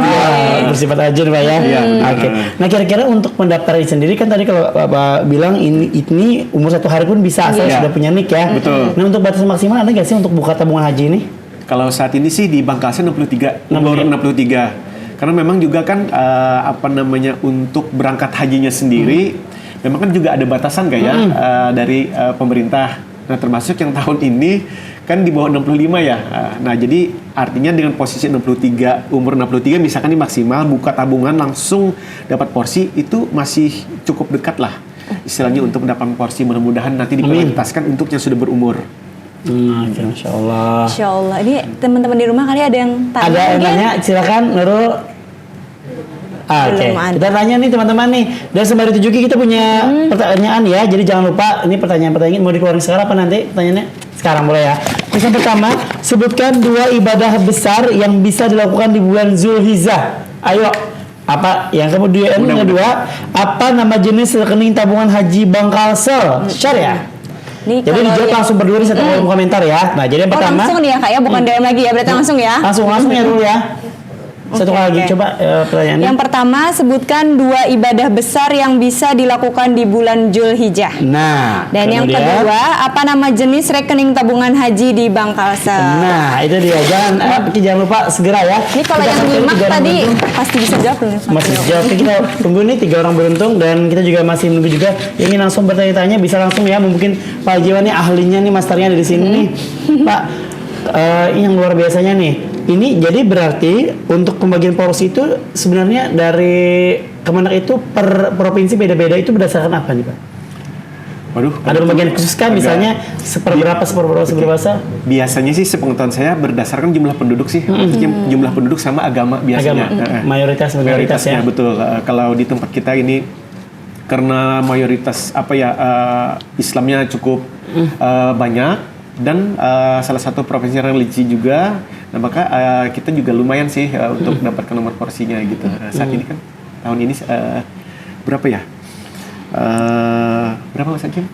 Bersifat urgent Pak ya.
Iya.
Oke. Nah kira-kira untuk pendaftaran sendiri kan tadi kalau Bapak bilang ini umur 1 hari pun bisa asal sudah punya NIK ya.
Betul.
Nah untuk batas maksimal ada nggak sih untuk buka tabungan haji ini?
Kalau saat ini sih di Bangkalsa 63, nomor 63. Karena memang juga kan untuk berangkat hajinya sendiri, memang kan juga ada batasan dari pemerintah. Nah termasuk yang tahun ini kan di bawah 65 ya. Nah jadi artinya dengan posisi 63, umur 63 misalkan ini maksimal buka tabungan langsung dapat porsi itu masih cukup dekat lah. Istilahnya untuk mendapatkan porsi, mudah-mudahan nanti diprioritaskan untuk yang sudah berumur.
Oke, Masya Allah.
Insya Allah. Ini teman-teman di rumah kali ada yang tanya.
Ada yang nanya, silakan Nurul. Oke, kita tanya nih teman-teman nih. Dan sembari tujuki kita punya pertanyaan ya. Jadi jangan lupa, ini pertanyaan-pertanyaan mau dikeluarin sekarang apa nanti? Pertanyaannya sekarang boleh ya. Yang pertama, sebutkan 2 ibadah besar yang bisa dilakukan di bulan Zulhijjah. Ayo, apa yang kemudian yang kedua, apa nama jenis rekening tabungan haji Bangkalsel? Share ya.
Nih,
jadi dijawab langsung berdua di satu kolom komentar ya. Nah, jadi yang pertama
langsung nih ya Kak ya, bukan DM lagi ya, berarti langsung ya.
Langsung ya dulu ya. Satu kali lagi coba pertanyaannya.
Yang pertama, sebutkan 2 ibadah besar yang bisa dilakukan di bulan Zulhijjah.
Nah,
dan yang kedua, apa nama jenis rekening tabungan haji di Bangkalsa?
Nah, itu dia. Jangan lupa segera ya.
Ini kalau yang nyimak tadi pasti bisa jawab belum?
Masih jawab. Kita tunggu nih 3 orang beruntung dan kita juga masih menunggu juga yang ingin langsung bertanya-tanya bisa langsung ya. Mungkin Pak Jiwan nih ahlinya nih, masternya ada di sini nih. Pak, yang luar biasanya nih. Ini jadi berarti untuk pembagian porsi itu sebenarnya dari Kemenak itu per provinsi beda-beda itu berdasarkan apa nih Pak?
Waduh,
ada pembagian khusus kan misalnya seperberapa.
Biasanya sih sepengetahuan saya berdasarkan jumlah penduduk sih. Jumlah penduduk sama agama biasanya.
Mayoritas ya.
Betul. Kalau di tempat kita ini karena mayoritas Islamnya cukup banyak dan salah satu provinsi religi juga. Nah maka kita juga lumayan sih untuk mendapatkan nomor porsinya gitu. Saat ini kan tahun ini berapa ya? Berapa Mas Hakim?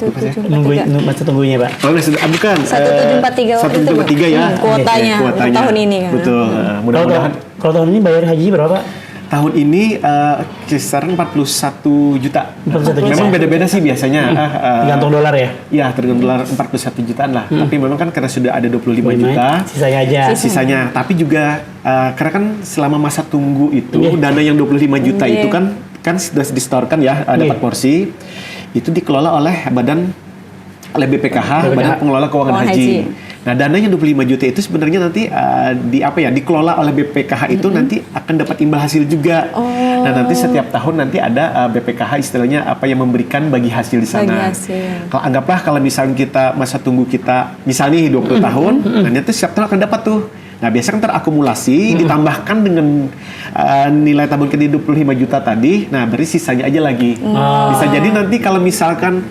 1743.
Tunggunya Pak. Oh, bukan. 1743 ya.
Kuotanya tahun ini kan.
Betul. Mudah-mudahan.
Kalau tahun ini bayar haji berapa?
Tahun ini kisaran 41 juta. Memang beda-beda sih biasanya.
Tergantung dolar ya?
Iya, tergantung dolar 41 jutaan lah. Tapi memang kan karena sudah ada 25 juta.
Sisanya aja.
Sisanya. Tapi juga karena kan selama masa tunggu itu dana yang 25 juta itu kan sudah disetorkan ya, dapat porsi. Itu dikelola oleh BPKH, Badan Pengelola Keuangan Haji. Nah, dana yang 25 juta itu sebenarnya nanti dikelola oleh BPKH itu nanti akan dapat imbal hasil juga. Nah, nanti setiap tahun nanti ada BPKH istilahnya yang memberikan bagi hasil di sana. Kalau anggaplah kalau misalnya kita masa tunggu kita misalnya 20 tahun, nanti setiap tahun akan dapat tuh. Nah, biasanya kan terakumulasi ditambahkan dengan nilai tabungan kita 25 juta tadi. Nah, berarti sisanya aja lagi. Bisa jadi nanti kalau misalkan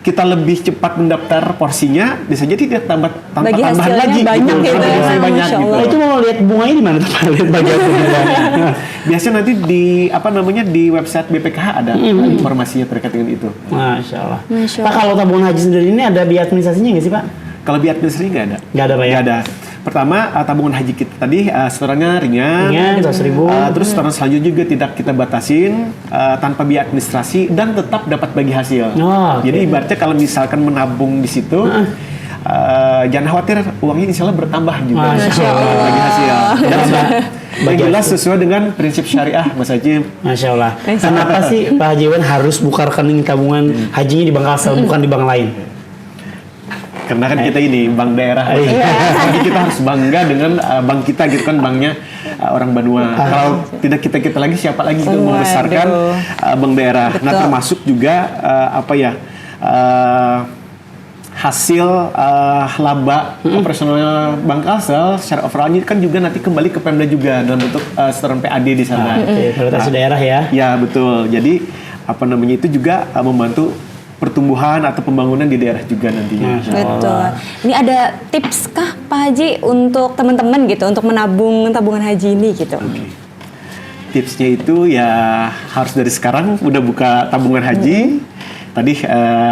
kita lebih cepat mendaftar porsinya, bisa jadi dia tambahan lagi
banyak gitu.
Banyak gitu.
Itu mau lihat bunganya di mana tuh Pak? Lihat bagian bunganya.
Biasanya nanti di website BPKH ada informasinya terkait dengan itu.
Masya Allah. Pak, kalau tabungan haji sendiri ini ada biaya administrasinya nggak sih Pak?
Kalau biaya administrasi nggak ada.
Nggak ada Pak ya?
Nggak ada. Pertama, tabungan haji kita tadi setorannya ringan
100.000.
Terus setoran selanjutnya juga tidak kita batasin tanpa biaya administrasi dan tetap dapat bagi hasil. Jadi ibaratnya kalau misalkan menabung di situ, jangan khawatir, uangnya insya Allah bertambah juga bagi hasil. Dan jelas sesuai dengan prinsip syariah, Mas Haji.
Masya Allah. Kenapa sih Pak Haji Wan harus buka rekening tabungan hajinya di Bangkalsel, bukan di bank lain?
Karena kan kita ini bank daerah, jadi kita harus bangga dengan bank kita gitu kan, banknya orang Banua. Kalau tidak kita lagi siapa lagi itu membesarkan bank daerah. Betul. Nah termasuk juga hasil laba operasional Bangkalsel secara overall ini kan juga nanti kembali ke Pemda juga dalam bentuk setoran PAD di sana.
Prioritas daerah ya?
Ya betul. Jadi itu juga membantu pertumbuhan atau pembangunan di daerah juga nantinya.
Betul. Ini ada tips kah Pak Haji untuk teman-teman gitu untuk menabung tabungan haji ini gitu?
Tipsnya itu ya harus dari sekarang udah buka tabungan haji. Tadi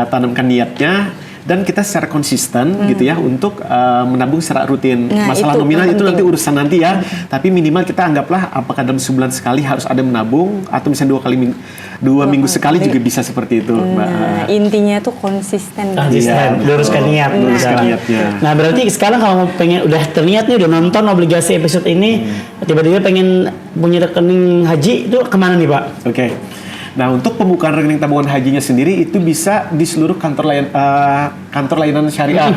tanamkan niatnya. dan kita secara konsisten gitu ya untuk menabung secara rutin.
Nah,
Masalah
itu
nominal
yang
itu nanti
penting.
urusan nanti ya. Tapi minimal kita anggaplah apakah dalam sebulan sekali harus ada menabung atau misalnya dua minggu sekali juga bisa seperti itu, Mbak.
Nah, intinya tuh konsisten.
Konsisten, luruskan niat.
Luruskan
Nah.
niatnya.
Nah berarti sekarang kalau mau pengen udah terniat nih udah nonton obligasi episode ini, tiba-tiba pengen punya rekening haji itu kemana nih Pak?
Oke. Nah, untuk pembukaan rekening tabungan hajinya sendiri itu bisa di seluruh kantor layanan syariah.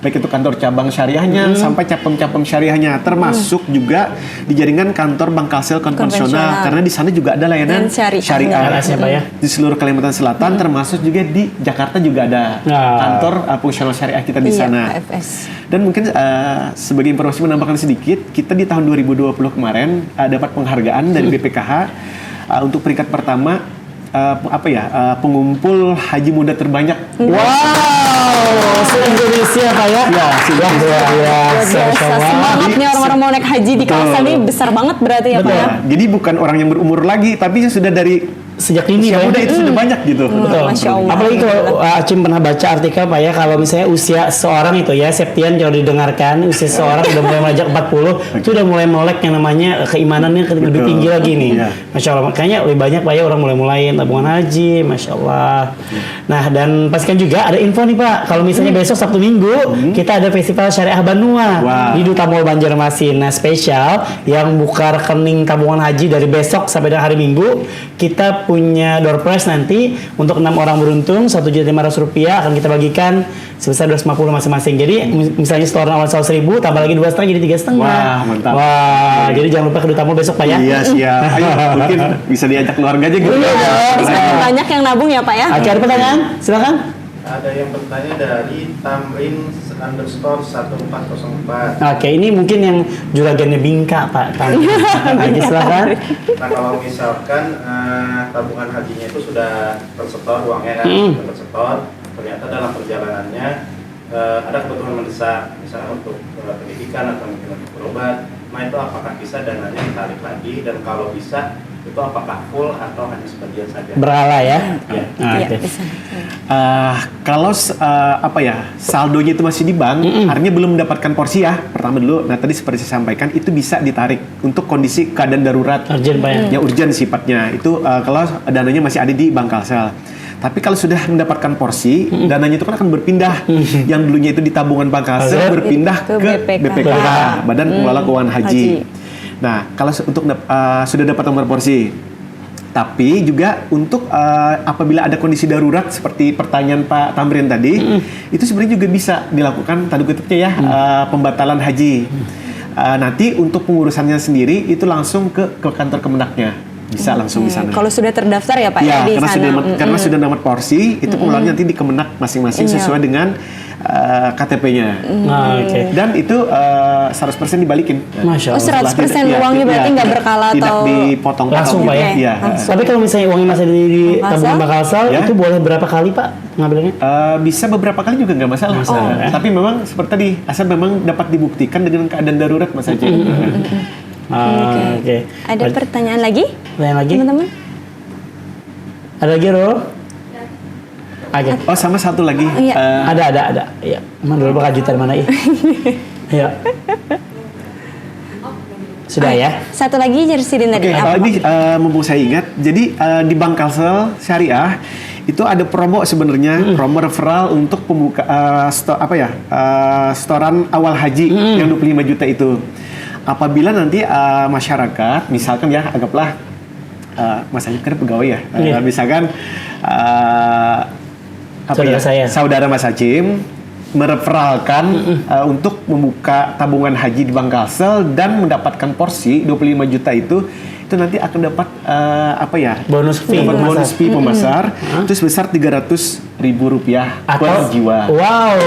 Baik itu kantor cabang syariahnya sampai cabang-cabang syariahnya, termasuk juga di jaringan kantor bank Kalsel konvensional karena di sana juga ada layanan syariah
Pak ya.
di seluruh Kalimantan Selatan, termasuk juga di Jakarta juga ada kantor fungsional syariah kita di sana.
KFS.
Dan mungkin sebagai informasi menambahkan sedikit, kita di tahun 2020 kemarin dapat penghargaan dari BPKH untuk peringkat pertama pengumpul haji muda terbanyak.
Wow, se-Indonesia Pak ya?
Ya,
luar biasa.
Semangatnya orang-orang mau naik haji di Kalsel ini besar banget berarti ya Pak ya?
Jadi bukan orang yang berumur lagi, tapi sudah dari
sejak ini
usia
Pak ya?
muda itu sudah banyak gitu.
Betul.
Masya Allah.
Apalagi kalau Acim pernah baca artikel Pak ya, kalau misalnya usia seorang itu ya, Septian kalau didengarkan usia seorang udah mulai melajak 40, itu udah mulai melek yang namanya keimanannya lebih tinggi lagi nih. Masya Allah, makanya lebih banyak Pak ya orang mulai-mulain tabungan haji, Masya Allah. Nah dan pastikan juga ada info nih Pak, kalau misalnya besok Sabtu Minggu kita ada Festival Syariah Banua di Duta Mall Banjarmasin. Nah spesial yang buka rekening tabungan haji dari besok sampai dengan hari Minggu, kita punya door prize nanti untuk 6 orang beruntung Rp1.500.000 akan kita bagikan sebesar 250 masing-masing. Jadi misalnya setoran awal 100.000 tambah lagi 2,5 jadi 3,5.
Wah, mantap.
Wah, jadi jangan lupa ke Duta Mall besok Pak ya.
Iya, siap. Ayo, mungkin bisa diajak keluarga aja gitu.
Semakin banyak yang nabung ya Pak ya?
Oke, ada pertanyaan? Silakan.
Ada yang bertanya dari Tamrin_1404.
Oke, ini mungkin yang juragannya Bingka Pak. Lagi silakan.
Nah kalau misalkan tabungan hajinya itu sudah tersetor uangnya kan, sudah tersetor, ternyata dalam perjalanannya ada kebutuhan mendesak, misalnya untuk pendidikan atau mungkin untuk berobat. Nah itu apakah bisa dananya ditarik lagi, dan kalau bisa itu apakah full atau hanya sebagian saja?
Berala ya?
Ya.
Oke.
Kalau saldonya itu masih di bank, artinya belum mendapatkan porsi ya. Pertama dulu, nah tadi seperti saya sampaikan itu bisa ditarik untuk kondisi keadaan darurat.
Urgent Pak ya?
Ya urgent sifatnya. Itu kalau dananya masih ada di bank Kalsel. Tapi kalau sudah mendapatkan porsi, dananya itu kan akan berpindah. Yang dulunya itu di tabungan bank Kalsel berpindah ke BPKH, Badan Pengelola Keuangan Haji. Nah, kalau untuk sudah dapat nomor porsi, tapi juga untuk apabila ada kondisi darurat seperti pertanyaan Pak Tamrin tadi, itu sebenarnya juga bisa dilakukan tanda kutipnya ya pembatalan haji. Nanti untuk pengurusannya sendiri itu langsung ke kantor Kemenaknya. Bisa langsung di sana.
Kalau sudah terdaftar ya Pak ya di sana.
Karena sudah dapat porsi, itu pengeluarannya nanti di Kemenak masing-masing sesuai dengan KTP-nya. Dan itu 100% dibalikin.
Masya
Allah. 100% uangnya berarti nggak berkala atau
tidak dipotong
langsung Pak ya?
Iya.
Tapi kalau misalnya uangnya masih di tabungan bank Kalsel, itu boleh berapa kali Pak ngambilnya?
Bisa beberapa kali juga nggak masalah. Tapi memang seperti tadi, asal memang dapat dibuktikan dengan keadaan darurat Mas Haji.
Oke.
Ada pertanyaan lagi?
Pertanyaan lagi?
Teman-teman?
Ada lagi Ro? Oke.
Oh sama satu lagi.
Ada. Ya. Mana dulu bakal jutaan mana ya? Ya. Sudah ya.
Satu lagi Jersidin tadi.
Ini mumpung saya ingat, jadi di Bank Kalsel Syariah itu ada promo sebenarnya, promo referral untuk pembuka setoran awal haji yang 25 juta itu. Apabila nanti masyarakat, misalkan ya, anggaplah Mas Haji kan pegawai ya, misalkan saudara Mas Hajim mereferalkan untuk membuka tabungan haji di Bank Kalsel dan mendapatkan porsi 25 juta itu nanti akan dapat bonus fee pemasar itu sebesar Rp300.000 per jiwa.
Wow.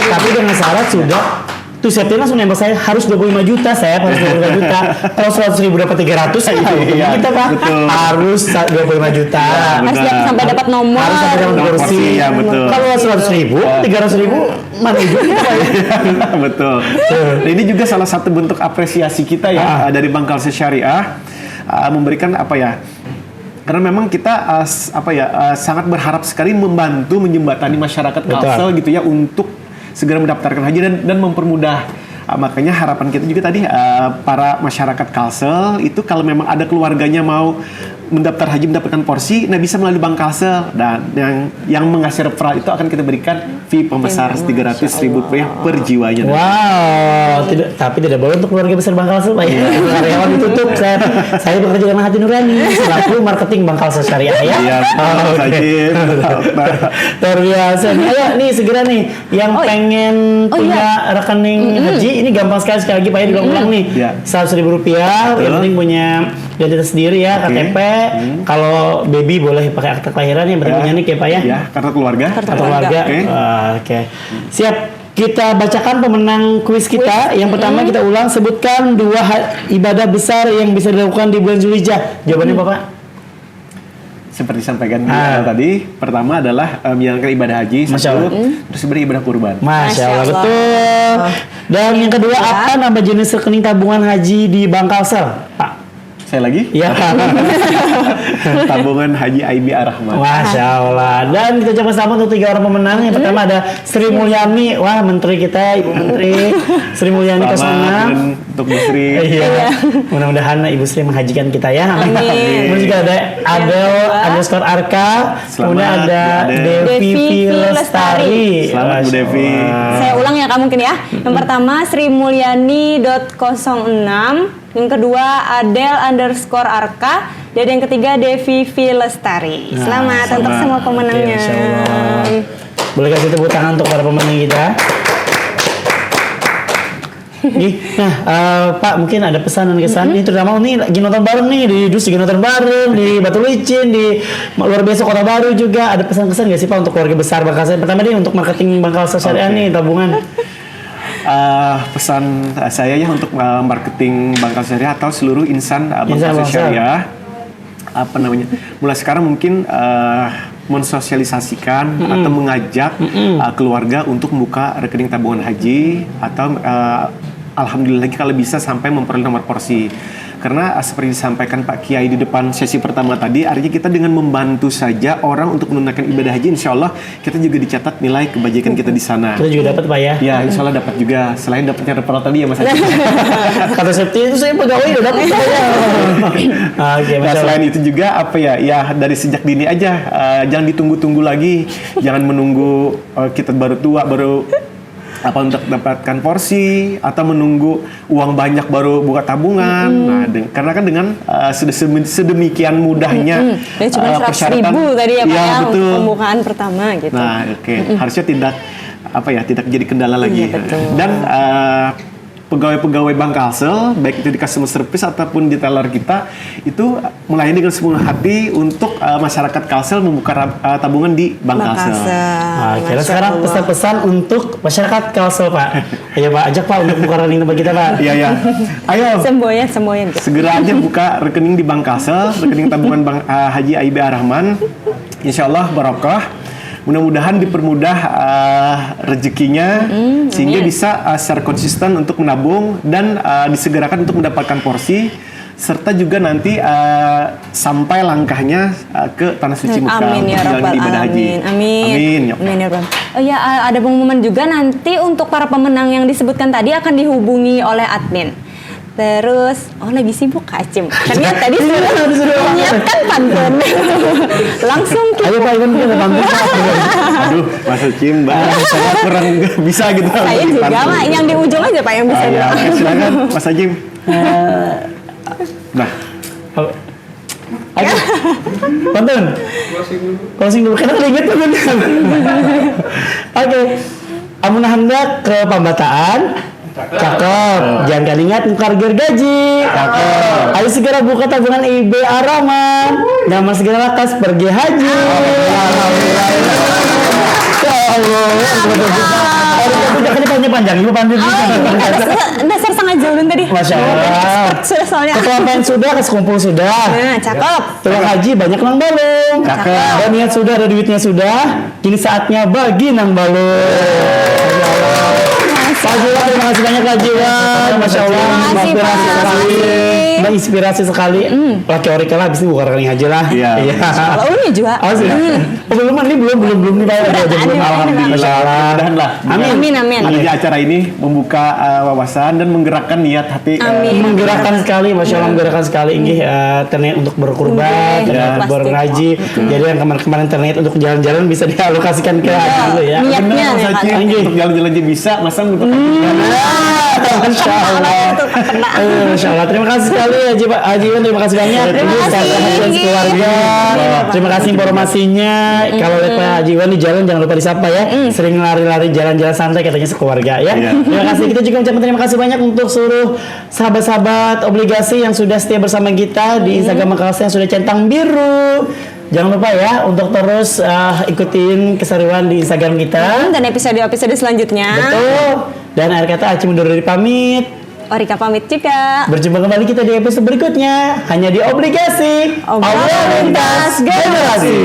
Tapi dengan syarat sudah tuh Septian langsung nembak saya harus 25 juta, saya harus 25 juta. Kalau 100.000 dapat 300, kita Pak harus 25 juta.
Harus sampai dapat nomor.
Harus sampai dapat kursi.
Ya, betul.
Kalau 100.000, 300.000 mana juga Pak ya?
Betul. Nah, ini juga salah satu bentuk apresiasi kita ya dari Bank Kalsel Syariah memberikan Karena memang kita sangat berharap sekali membantu menjembatani masyarakat Kalsel gitu ya untuk segera mendaftarkan haji dan mempermudah. Makanya harapan kita juga tadi para masyarakat Kalsel itu kalau memang ada keluarganya mau mendaftar haji mendapatkan porsi, nah bisa melalui Bank Kalsel, dan yang mengasih referral itu akan kita berikan fee pembesar 300.000 rupiah per jiwanya.
Wow, tapi tidak boleh untuk keluarga besar Bank Kalsel Pak ya. Karyawan ditutup. Saya bekerja dengan hati nurani selaku marketing Bank Kalsel Syariah ya.
Iya,
luar biasa. Ayo nih segera nih yang pengen punya rekening haji, ini gampang sekali lagi Pak ya, diulang-ulang nih. 100.000 rupiah, yang penting punya identitas sendiri ya, KTP. Kalau baby boleh pakai akta kelahiran, yang penting punya nik ya Pak ya.
Ya, kartu keluarga.
Oke. Siap. Kita bacakan pemenang kuis kita. Yang pertama kita ulang, sebutkan 2 ibadah besar yang bisa dilakukan di bulan Zulhijjah. Jawabannya Bapak?
Seperti disampaikan tadi, pertama adalah menjalankan ibadah haji, terus beribadah kurban.
Masya Allah, betul. Dan yang kedua, apa nama jenis rekening tabungan haji di Bank Kalsel, Pak?
Saya lagi?
Ya.
Tabungan Haji IB Ar-Rahman.
Masya Allah. Dan kita coba selamat untuk 3 orang pemenang. Yang pertama ada Sri Mulyani. Wah, menteri kita, Ibu Menteri Sri Mulyani 06.
Untuk Bu Sri.
Iya. Mudah-mudahan Ibu Sri menghajikan kita ya. Amin. Kemudian juga ada Adel _ Arka. Kemudian ada Devi Lestari.
Selamat Bu Devi.
Saya ulang ya Kak mungkin ya. Yang pertama Sri Mulyani .06. Yang kedua Adel _ Arka, dan yang ketiga Devi Lestari. Selamat untuk semua pemenangnya.
Boleh kasih tepuk tangan untuk para pemenang kita. Nah, Pak mungkin ada pesan dan kesan ini, terutama ini lagi nonton bareng nih di Dus, lagi nonton bareng di Batu Licin, di luar biasa Kota Baru juga. Ada pesan-kesan nggak sih Pak untuk keluarga besar Bank Kalsel? Pertama nih untuk marketing Bank Kalsel Syariah nih, tabungan.
Pesan saya ya untuk marketing Bank Kalsel Syariah atau seluruh insan Bank Kalsel Syariah, mulai sekarang mungkin mensosialisasikan atau mengajak keluarga untuk membuka rekening tabungan haji, atau alhamdulillah lagi kalau bisa sampai memperoleh nomor porsi. Karena seperti disampaikan Pak Kiai di depan sesi pertama tadi, artinya kita dengan membantu saja orang untuk menunaikan ibadah haji, insya Allah kita juga dicatat nilai kebajikan kita di sana.
Kita juga dapat Pak ya?
Ya, insya Allah dapat juga. Selain dapatnya referral tadi ya Mas Haji.
Kata Septi itu saya pegawai udah dapat saya.
Nah, selain itu juga ya dari sejak dini aja, jangan ditunggu-tunggu lagi, jangan menunggu kita baru tua baru untuk dapatkan porsi, atau menunggu uang banyak baru buka tabungan. Nah, karena kan dengan sudah sedemikian mudahnya
cuma 100.000 tadi ya Pak ya, untuk pembukaan pertama gitu.
Nah, harusnya tidak jadi kendala lagi. Dan pegawai-pegawai Bank Kalsel, baik itu di customer service ataupun di teller kita, itu melayani dengan sepenuh hati untuk masyarakat Kalsel membuka tabungan di Bank Kalsel.
Kira sekarang pesan-pesan untuk masyarakat Kalsel Pak. Ayo Pak, ajak Pak untuk buka rekening tempat kita Pak.
Iya. Ayo.
Semboyan.
Segera aja buka rekening di Bank Kalsel, rekening tabungan Bank Haji IB Ar-Rahman. Insya Allah barokah. Mudah-mudahan dipermudah rezekinya, sehingga bisa secara konsisten untuk menabung dan disegerakan untuk mendapatkan porsi, serta juga nanti sampai langkahnya ke Tanah Suci Mekah.
Amin ya Rabbal Alamin. Amin ya Rabbal. Ya, ada pengumuman juga nanti untuk para pemenang yang disebutkan tadi akan dihubungi oleh admin. Terus, lagi sibuk Kak Acim. Karena tadi sudah menyiapkan pantun. Langsung kita.
Ayo Pak, kita pantun.
Aduh, Mas Acim, saya kurang bisa gitu.
Saya juga Pak, yang di ujung aja Pak yang bisa.
Silakan Mas Acim. Nah,
ayo, pantun. Closing dulu. Karena ribet pantun. Oke. Amun hendak ke Pambataan. Cakep. Jangan kali ingat nukar gergaji. Cakep. Ayo segera buka tabungan IB Ar-Rahman. Nama segera lakas pergi haji. Ya Allah. Jangan panjang. Ibu panggil.
Dasar sangat jauh tadi.
Masya Allah.
Sudah soalnya.
Ketua PN sudah, kesekumpul sudah.
Nah, cakep.
Tukang haji banyak nang balung.
Cakep.
Dan niat sudah, ada duitnya sudah. Kini saatnya bagi nang balung. Pak Jiwan, terima kasih banyak Pak Jiwan. Masya Allah, menginspirasi sekali. Menginspirasi sekali. Laki Orika lah, abis ini bukan rekening aja lah. Iya.
Kalau Uni juga.
Oh sih. Belum nih, belum nih Pak. Belum. Alhamdulillah.
Amin.
Amin.
Adanya acara ini membuka wawasan dan menggerakkan niat hati.
Menggerakkan sekali, Masya Allah, menggerakkan sekali. Ini terniat untuk berkurban, berngaji. Jadi yang kemarin terniat untuk jalan-jalan bisa dialokasikan ke dulu ya.
Niatnya
untuk jalan-jalan aja bisa, masa untuk
Masya Allah. Masya Allah. Terima kasih sekali Haji Iwan, terima kasih banyak.
Terima kasih
keluarga. Terima kasih informasinya. Kalau lihat Pak Haji Iwan di jalan jangan lupa disapa ya. Sering lari-lari jalan-jalan santai katanya sekeluarga ya. Terima kasih. Kita juga ucapkan terima kasih banyak untuk seluruh sahabat-sahabat obligasi yang sudah setia bersama kita di Instagram Makassar yang sudah centang biru. Jangan lupa ya untuk terus ikutin keseruan di Instagram kita
dan episode-episode selanjutnya.
Betul. Dan akhir kata Aci mundur diri pamit.
Orika pamit juga.
Berjumpa kembali kita di episode berikutnya hanya di Obligasi Obrolan Lintas Generasi.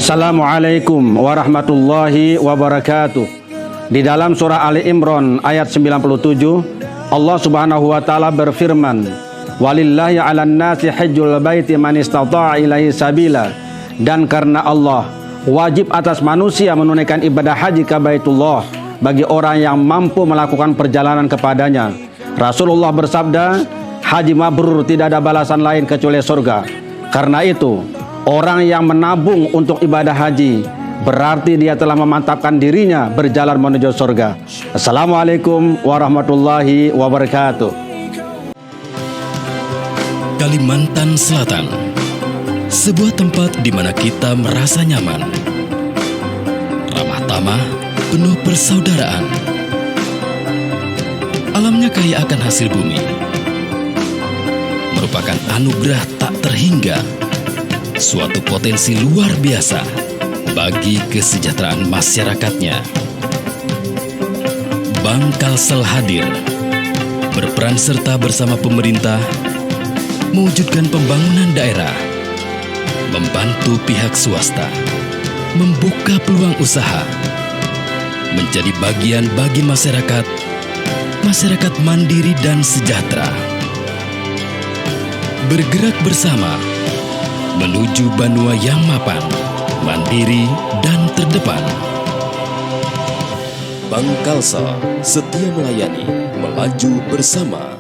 Assalamualaikum warahmatullahi wabarakatuh. Di dalam surah Ali Imran ayat 97, Allah Subhanahu wa taala berfirman, "Walillahi 'alan nasi hajjul baiti man istata'a ilaihi sabila." Dan karena Allah, wajib atas manusia menunaikan ibadah haji ke Baitullah bagi orang yang mampu melakukan perjalanan kepadanya. Rasulullah bersabda, "Haji mabrur tidak ada balasan lain kecuali surga." Karena itu, orang yang menabung untuk ibadah haji berarti dia telah memantapkan dirinya berjalan menuju surga. Assalamualaikum warahmatullahi wabarakatuh.
Kalimantan Selatan, sebuah tempat di mana kita merasa nyaman, ramah tamah, penuh persaudaraan. Alamnya kaya akan hasil bumi, merupakan anugerah tak terhingga, suatu potensi luar biasa bagi kesejahteraan masyarakatnya. Bank Kalsel hadir, berperan serta bersama pemerintah, mewujudkan pembangunan daerah, membantu pihak swasta, membuka peluang usaha, menjadi bagian bagi masyarakat mandiri dan sejahtera. Bergerak bersama menuju Banua yang mapan, mandiri, dan terdepan. Bank Kalsel setia melayani, melaju bersama.